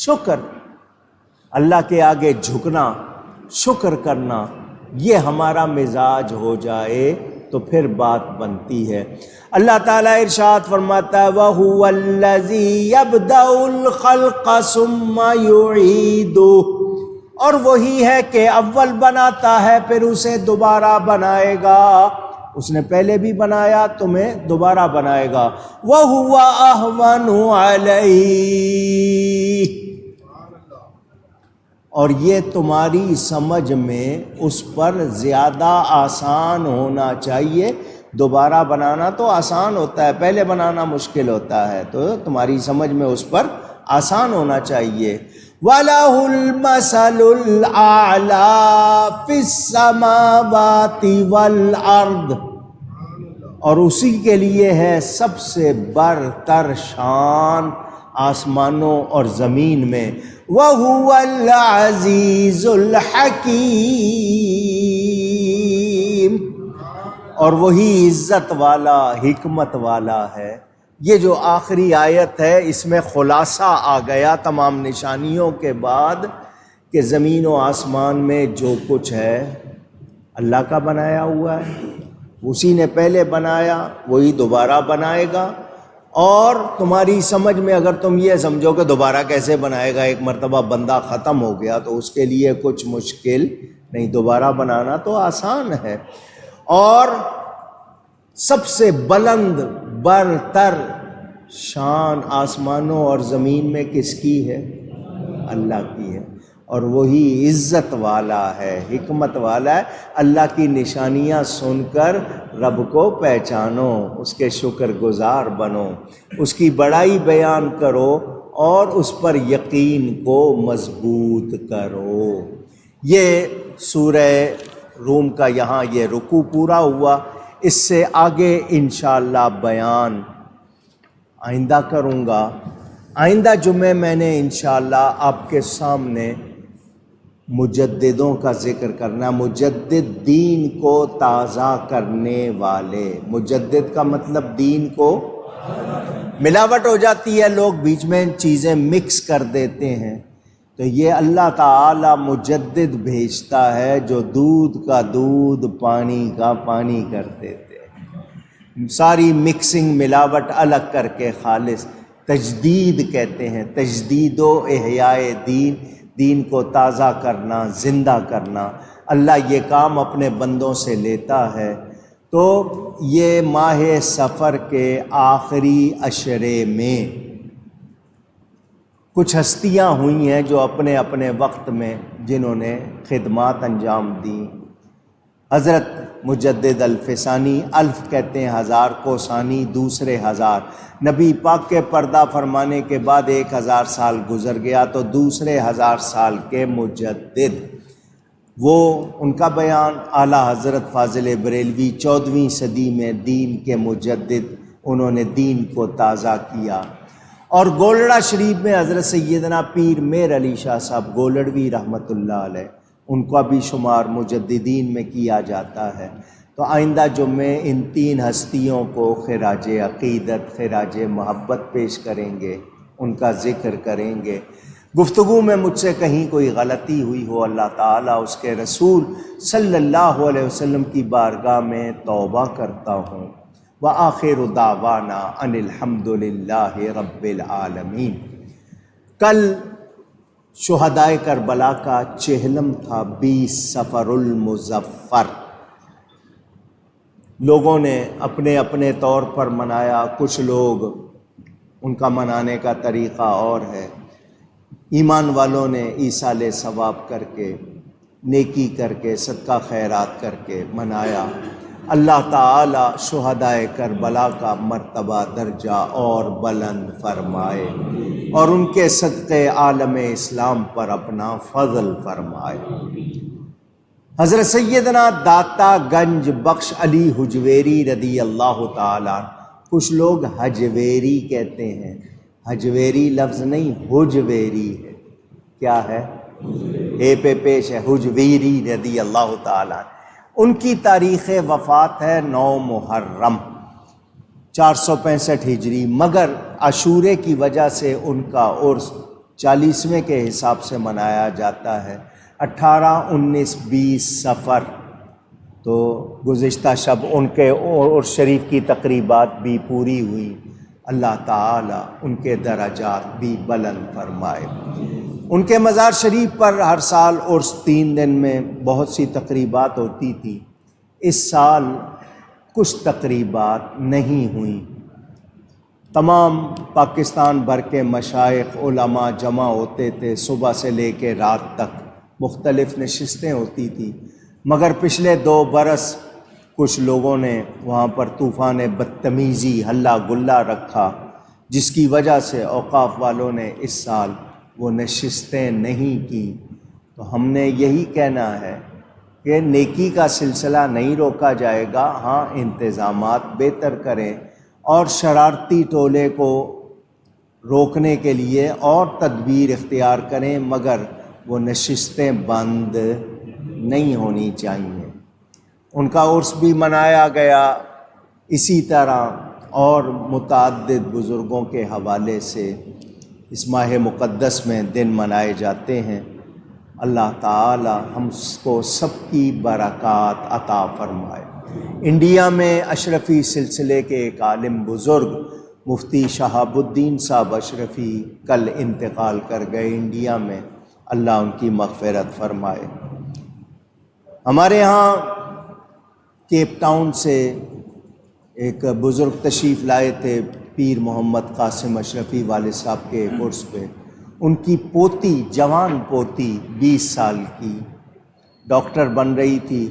[SPEAKER 1] شکر، اللہ کے آگے جھکنا، شکر کرنا، یہ ہمارا مزاج ہو جائے تو پھر بات بنتی ہے۔ اللہ تعالیٰ ارشاد فرماتا ہے وَهُوَ الَّذِي يَبْدَأُ الْخَلْقَ ثُمَّ يُعِيدُهُ، اور وہی ہے کہ اول بناتا ہے پھر اسے دوبارہ بنائے گا۔ اس نے پہلے بھی بنایا، تمہیں دوبارہ بنائے گا۔ وَهُوَ أَهْوَنُ عَلَيْهِ، اور یہ تمہاری سمجھ میں اس پر زیادہ آسان ہونا چاہیے۔ دوبارہ بنانا تو آسان ہوتا ہے، پہلے بنانا مشکل ہوتا ہے، تو تمہاری سمجھ میں اس پر آسان ہونا چاہیے۔ وَلَهُ الْمَثَلُ الْأَعْلَى فِي السَّمَاوَاتِ وَالْأَرْضِ، اور اسی کے لیے ہے سب سے برتر شان آسمانوں اور زمین میں۔ وَهُوَ الْعَزِيزُ الْحَكِيمُ، اور وہی عزت والا حکمت والا ہے۔ یہ جو آخری آیت ہے اس میں خلاصہ آ گیا تمام نشانیوں کے بعد کہ زمین و آسمان میں جو کچھ ہے اللہ کا بنایا ہوا ہے، اسی نے پہلے بنایا، وہی دوبارہ بنائے گا۔ اور تمہاری سمجھ میں اگر تم یہ سمجھو کہ دوبارہ کیسے بنائے گا، ایک مرتبہ بندہ ختم ہو گیا تو اس کے لیے کچھ مشکل نہیں، دوبارہ بنانا تو آسان ہے۔ اور سب سے بلند برتر شان آسمانوں اور زمین میں کس کی ہے؟ اللہ کی ہے، اور وہی عزت والا ہے، حکمت والا ہے۔ اللہ کی نشانیاں سن کر رب کو پہچانو، اس کے شکر گزار بنو، اس کی بڑائی بیان کرو اور اس پر یقین کو مضبوط کرو۔ یہ سورہ روم کا یہاں یہ رکوع پورا ہوا۔ اس سے آگے انشاءاللہ بیان آئندہ کروں گا۔ آئندہ جمعے میں نے انشاءاللہ آپ کے سامنے مجددوں کا ذکر کرنا، مجدد دین کو تازہ کرنے والے۔ مجدد کا مطلب دین کو، ملاوٹ ہو جاتی ہے، لوگ بیچ میں چیزیں مکس کر دیتے ہیں، تو یہ اللہ تعالی مجدد بھیجتا ہے جو دودھ کا دودھ پانی کا پانی کر دیتے ہیں، ساری مکسنگ ملاوٹ الگ کر کے خالص تجدید کہتے ہیں، تجدید و احیاء دین، دین کو تازہ کرنا، زندہ کرنا۔ اللہ یہ کام اپنے بندوں سے لیتا ہے۔ تو یہ ماہ سفر کے آخری عشرے میں کچھ ہستیاں ہوئی ہیں جو اپنے اپنے وقت میں جنہوں نے خدمات انجام دیں۔ حضرت مجدد الفسانی، الف کہتے ہیں ہزار کو، ثانی دوسرے ہزار، نبی پاک کے پردہ فرمانے کے بعد 1000 سال گزر گیا تو دوسرے 1000 سال کے مجدد، وہ ان کا بیان اعلیٰ حضرت فاضل بریلوی 14ویں صدی میں دین کے مجدد، انہوں نے دین کو تازہ کیا۔ اور گولڑا شریف میں حضرت سیدنا پیر میر علی شاہ صاحب گولڑوی رحمۃ اللہ علیہ، ان کا بھی شمار مجددین میں کیا جاتا ہے۔ تو آئندہ جمعے ان 3 ہستیوں کو خراج عقیدت، خراج محبت پیش کریں گے، ان کا ذکر کریں گے۔ گفتگو میں مجھ سے کہیں کوئی غلطی ہوئی ہو، اللہ تعالیٰ اس کے رسول صلی اللہ علیہ وسلم کی بارگاہ میں توبہ کرتا ہوں۔ وآخر دعوانا ان الحمد للہ رب العالمین۔ کل شہدائے کربلا کا 40 تھا، 20 صفر المظفر۔ لوگوں نے اپنے اپنے طور پر منایا، کچھ لوگ ان کا منانے کا طریقہ اور ہے۔ ایمان والوں نے ایصال ثواب کر کے، نیکی کر کے، صدقہ خیرات کر کے منایا۔ اللہ تعالی شہدائے کربلا کا مرتبہ درجہ اور بلند فرمائے اور ان کے صدقے عالم اسلام پر اپنا فضل فرمائے۔ حضرت سیدنا داتا گنج بخش علی حجویری رضی اللہ تعالیٰ، کچھ لوگ حجویری کہتے ہیں، حجویری لفظ نہیں، حجویری ہے، کیا ہے؟ اے پہ پیش ہے، حجویری رضی اللہ تعالیٰ۔ ان کی تاریخ وفات ہے 9 محرم 465 ہجری، مگر عاشورے کی وجہ سے ان کا عرس 40ویں کے حساب سے منایا جاتا ہے۔ 18، 19، 20 صفر، تو گزشتہ شب ان کے عرس شریف کی تقریبات بھی پوری ہوئی۔ اللہ تعالی ان کے درجات بھی بلند فرمائے۔ ان کے مزار شریف پر ہر سال عرس 3 دن میں بہت سی تقریبات ہوتی تھی۔ اس سال کچھ تقریبات نہیں ہوئیں۔ تمام پاکستان بھر کے مشائخ علماء جمع ہوتے تھے، صبح سے لے کے رات تک مختلف نشستیں ہوتی تھی، مگر پچھلے 2 برس کچھ لوگوں نے وہاں پر طوفان بدتمیزی، ہلہ گلہ رکھا، جس کی وجہ سے اوقاف والوں نے اس سال وہ نشستیں نہیں کی۔ تو ہم نے یہی کہنا ہے کہ نیکی کا سلسلہ نہیں روکا جائے گا، ہاں انتظامات بہتر کریں اور شرارتی ٹولے کو روکنے کے لیے اور تدبیر اختیار کریں، مگر وہ نشستیں بند نہیں ہونی چاہیے۔ ان کا عرس بھی منایا گیا، اسی طرح اور متعدد بزرگوں کے حوالے سے اس ماہ مقدس میں دن منائے جاتے ہیں۔ اللہ تعالی ہم کو سب کی برکات عطا فرمائے۔ انڈیا میں اشرفی سلسلے کے ایک عالم بزرگ مفتی شہاب الدین صاحب اشرفی کل انتقال کر گئے انڈیا میں، اللہ ان کی مغفرت فرمائے۔ ہمارے ہاں کیپ ٹاؤن سے ایک بزرگ تشریف لائے تھے، پیر محمد قاسم اشرفی والد صاحب کے عرس پہ۔ ان کی پوتی، جوان پوتی 20 سال کی، ڈاکٹر بن رہی تھی،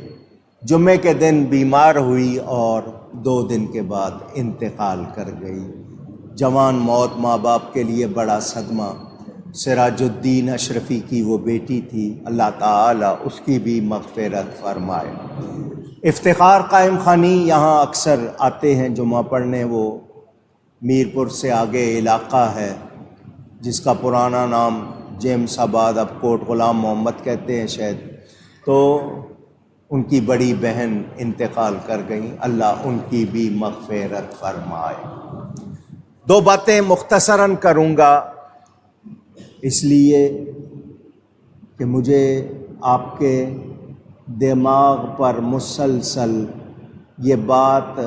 [SPEAKER 1] جمعے کے دن بیمار ہوئی اور 2 دن کے بعد انتقال کر گئی۔ جوان موت ماں باپ کے لیے بڑا صدمہ۔ سراج الدین اشرفی کی وہ بیٹی تھی، اللہ تعالی اس کی بھی مغفرت فرمائے۔ افتخار قائم خانی یہاں اکثر آتے ہیں جمعہ پڑھنے، وہ میرپور سے آگے علاقہ ہے جس کا پرانا نام جیمس آباد، اب کوٹ غلام محمد کہتے ہیں شاید۔ تو ان کی بڑی بہن انتقال کر گئیں، اللہ ان کی بھی مغفرت فرمائے۔ 2 باتیں مختصراً کروں گا، اس لیے کہ مجھے آپ کے دماغ پر مسلسل یہ بات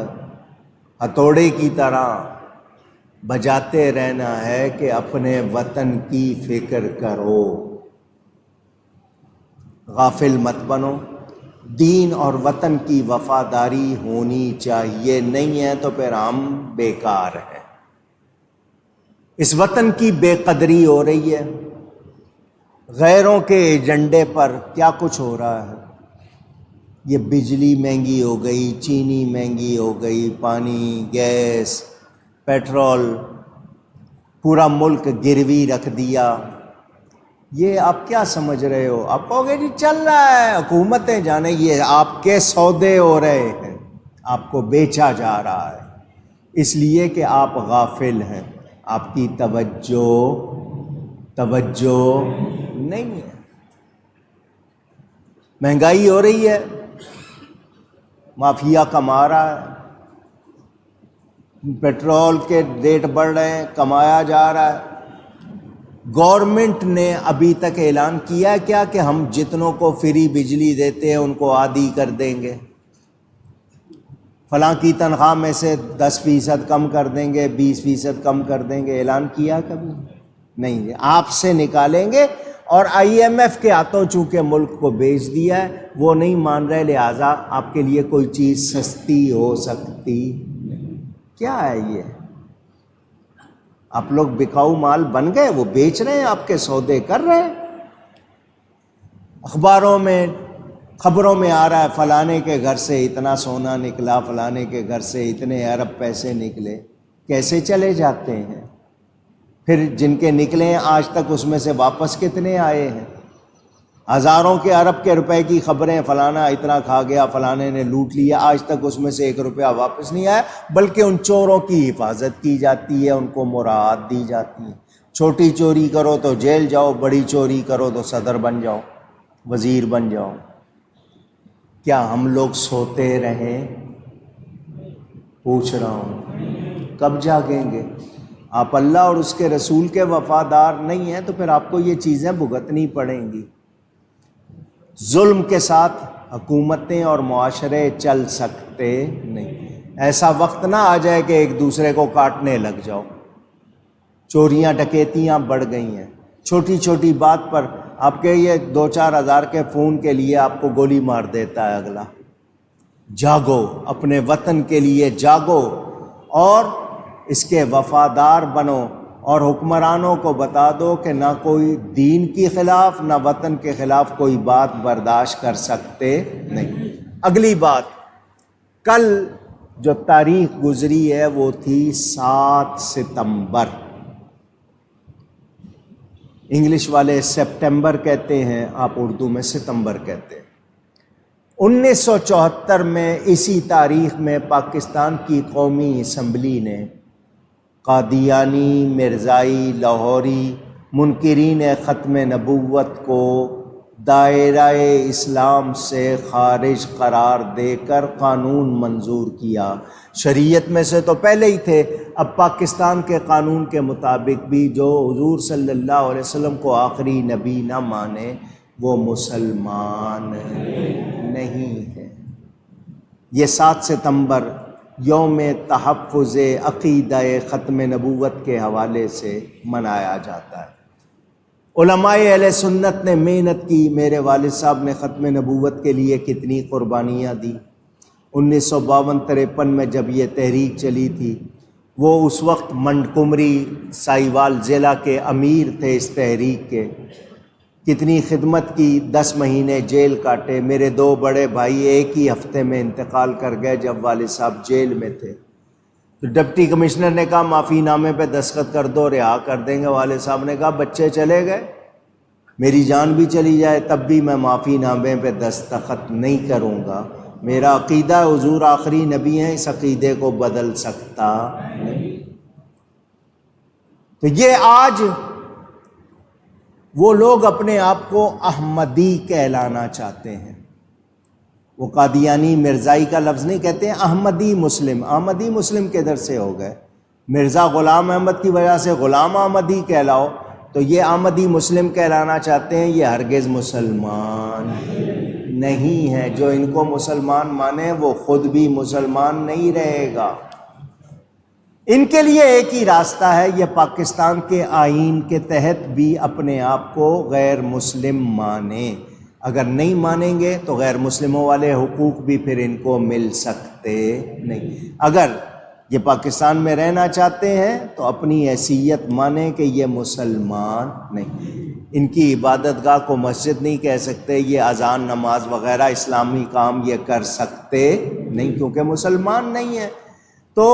[SPEAKER 1] ہتھوڑے کی طرح بجاتے رہنا ہے کہ اپنے وطن کی فکر کرو، غافل مت بنو، دین اور وطن کی وفاداری ہونی چاہیے، نہیں ہے تو پھر ہم بیکار ہیں۔ اس وطن کی بے قدری ہو رہی ہے، غیروں کے ایجنڈے پر کیا کچھ ہو رہا ہے۔ یہ بجلی مہنگی ہو گئی، چینی مہنگی ہو گئی، پانی، گیس، پیٹرول، پورا ملک گروی رکھ دیا۔ یہ آپ کیا سمجھ رہے ہو؟ آپ کہو گے جی چل رہا ہے، حکومتیں جانے، یہ آپ کے سودے ہو رہے ہیں، آپ کو بیچا جا رہا ہے، اس لیے کہ آپ غافل ہیں، آپ کی توجہ نہیں ہے۔ مہنگائی ہو رہی ہے، مافیا کما رہا ہے، پیٹرول کے ریٹ بڑھ رہے ہیں، کمایا جا رہا ہے۔ گورنمنٹ نے ابھی تک اعلان کیا کیا کہ ہم جتنوں کو فری بجلی دیتے ہیں ان کو عادی کر دیں گے، فلاں کی تنخواہ میں سے 10% کم کر دیں گے، 20% کم کر دیں گے، اعلان کیا کبھی نہیں؟ آپ سے نکالیں گے، اور IMF کے ہاتھوں چونکہ ملک کو بیچ دیا ہے، وہ نہیں مان رہے، لہٰذا آپ کے لیے کوئی چیز سستی ہو سکتی نہیں۔ کیا ہے یہ؟ آپ لوگ بکاؤ مال بن گئے، وہ بیچ رہے ہیں، آپ کے سودے کر رہے ہیں۔ اخباروں میں، خبروں میں آ رہا ہے فلانے کے گھر سے اتنا سونا نکلا، فلانے کے گھر سے اتنے ارب پیسے نکلے۔ کیسے چلے جاتے ہیں؟ پھر جن کے نکلے ہیں آج تک اس میں سے واپس کتنے آئے ہیں؟ ہزاروں کے ارب کے روپے کی خبریں، فلانا اتنا کھا گیا، فلانے نے لوٹ لیا، آج تک اس میں سے 1 روپیہ واپس نہیں آیا، بلکہ ان چوروں کی حفاظت کی جاتی ہے، ان کو مراعات دی جاتی ہے۔ چھوٹی چوری کرو تو جیل جاؤ، بڑی چوری کرو تو صدر بن جاؤ، وزیر بن جاؤ۔ کیا ہم لوگ سوتے رہیں؟ پوچھ رہا ہوں، کب جاگیں گے؟ آپ اللہ اور اس کے رسول کے وفادار نہیں ہیں تو پھر آپ کو یہ چیزیں بھگتنی پڑیں گی۔ ظلم کے ساتھ حکومتیں اور معاشرے چل سکتے نہیں۔ ایسا وقت نہ آ جائے کہ ایک دوسرے کو کاٹنے لگ جاؤ۔ چوریاں ڈکیتیاں بڑھ گئی ہیں، چھوٹی چھوٹی بات پر آپ کے یہ 2-4 ہزار کے فون کے لیے آپ کو گولی مار دیتا ہے اگلا۔ جاگو، اپنے وطن کے لیے جاگو اور اس کے وفادار بنو، اور حکمرانوں کو بتا دو کہ نہ کوئی دین کے خلاف نہ وطن کے خلاف کوئی بات برداشت کر سکتے نہیں۔ اگلی بات، کل جو تاریخ گزری ہے وہ تھی 7 ستمبر۔ انگلش والے سپٹمبر کہتے ہیں، آپ اردو میں ستمبر کہتے ہیں۔ 1974 میں اسی تاریخ میں پاکستان کی قومی اسمبلی نے قادیانی، مرزائی، لاہوری منکرین ختم نبوت کو دائرہ اسلام سے خارج قرار دے کر قانون منظور کیا۔ شریعت میں سے تو پہلے ہی تھے، اب پاکستان کے قانون کے مطابق بھی جو حضور صلی اللہ علیہ وسلم کو آخری نبی نہ مانے وہ مسلمان نہیں ہے۔ یہ 7 ستمبر یوم تحفظ عقیدہ ختم نبوت کے حوالے سے منایا جاتا ہے۔ علماء اہل سنت نے محنت کی، میرے والد صاحب نے ختم نبوت کے لیے کتنی قربانیاں دی۔ 1952-53 میں جب یہ تحریک چلی تھی، وہ اس وقت منڈکمری سائیوال ضلع کے امیر تھے اس تحریک کے، کتنی خدمت کی، 10 مہینے جیل کاٹے۔ میرے 2 بڑے بھائی ایک ہی ہفتے میں انتقال کر گئے جب والد صاحب جیل میں تھے۔ تو ڈپٹی کمشنر نے کہا معافی نامے پہ دستخط کر دو، رہا کر دیں گے۔ والد صاحب نے کہا بچے چلے گئے، میری جان بھی چلی جائے تب بھی میں معافی نامے پہ دستخط نہیں کروں گا۔ میرا عقیدہ حضور آخری نبی ہیں، اس عقیدے کو بدل سکتا نہیں۔ تو یہ آج وہ لوگ اپنے آپ کو احمدی کہلانا چاہتے ہیں، وہ قادیانی مرزائی کا لفظ نہیں کہتے ہیں، احمدی مسلم۔ احمدی مسلم کدھر سے ہو گئے؟ مرزا غلام احمد کی وجہ سے غلام احمدی کہلاؤ، تو یہ احمدی مسلم کہلانا چاہتے ہیں، یہ ہرگز مسلمان نہیں ہے۔ جو ان کو مسلمان مانے وہ خود بھی مسلمان نہیں رہے گا۔ ان کے لیے ایک ہی راستہ ہے، یہ پاکستان کے آئین کے تحت بھی اپنے آپ کو غیر مسلم مانیں۔ اگر نہیں مانیں گے تو غیر مسلموں والے حقوق بھی پھر ان کو مل سکتے نہیں۔ اگر یہ پاکستان میں رہنا چاہتے ہیں تو اپنی حیثیت مانیں کہ یہ مسلمان نہیں۔ ان کی عبادت گاہ کو مسجد نہیں کہہ سکتے، یہ اذان، نماز وغیرہ اسلامی کام یہ کر سکتے نہیں کیونکہ مسلمان نہیں ہیں۔ تو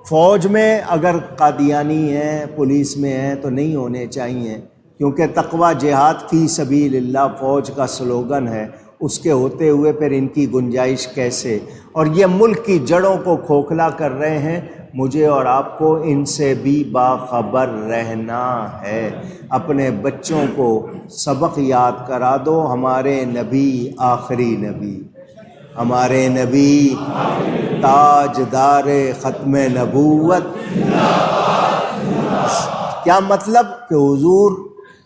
[SPEAKER 1] فوج میں اگر قادیانی ہیں، پولیس میں ہیں تو نہیں ہونے چاہیے، کیونکہ تقوی جہاد فی سبیل اللہ فوج کا سلوگن ہے، اس کے ہوتے ہوئے پھر ان کی گنجائش کیسے؟ اور یہ ملک کی جڑوں کو کھوکھلا کر رہے ہیں۔ مجھے اور آپ کو ان سے بھی باخبر رہنا ہے۔ اپنے بچوں کو سبق یاد کرا دو، ہمارے نبی آخری نبی، ہمارے نبی تاجدار ختم نبوت۔ کیا مطلب؟ کہ حضور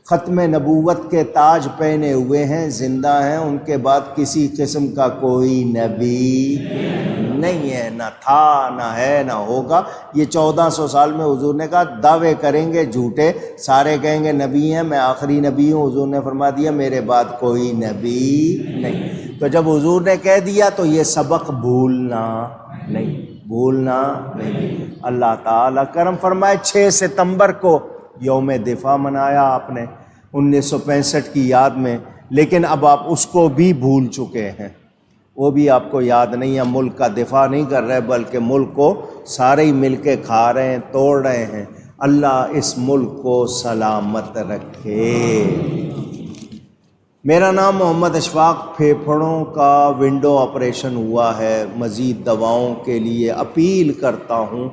[SPEAKER 1] ختم نبوت کے تاج پہنے ہوئے ہیں، زندہ ہیں، ان کے بعد کسی قسم کا کوئی نبی نہیں ہے، نہ تھا، نہ ہے، نہ ہوگا۔ یہ 1400 سال میں حضور نے کہا دعوے کریں گے جھوٹے، سارے کہیں گے نبی ہیں، میں آخری نبی ہوں۔ حضور نے فرما دیا میرے بعد کوئی نبی نہیں۔ تو جب حضور نے کہہ دیا تو یہ سبق بھولنا نہیں۔ اللہ تعالیٰ کرم فرمائے۔ 6 ستمبر کو یوم دفاع منایا آپ نے 1965 کی یاد میں، لیکن اب آپ اس کو بھی بھول چکے ہیں، وہ بھی آپ کو یاد نہیں ہے۔ ملک کا دفاع نہیں کر رہے بلکہ ملک کو سارے ہی مل کے کھا رہے ہیں، توڑ رہے ہیں۔ اللہ اس ملک کو سلامت رکھے۔ میرا نام محمد اشفاق، پھیپھڑوں کا ونڈو آپریشن ہوا ہے۔ مزید دواؤں کے لیے اپیل کرتا ہوں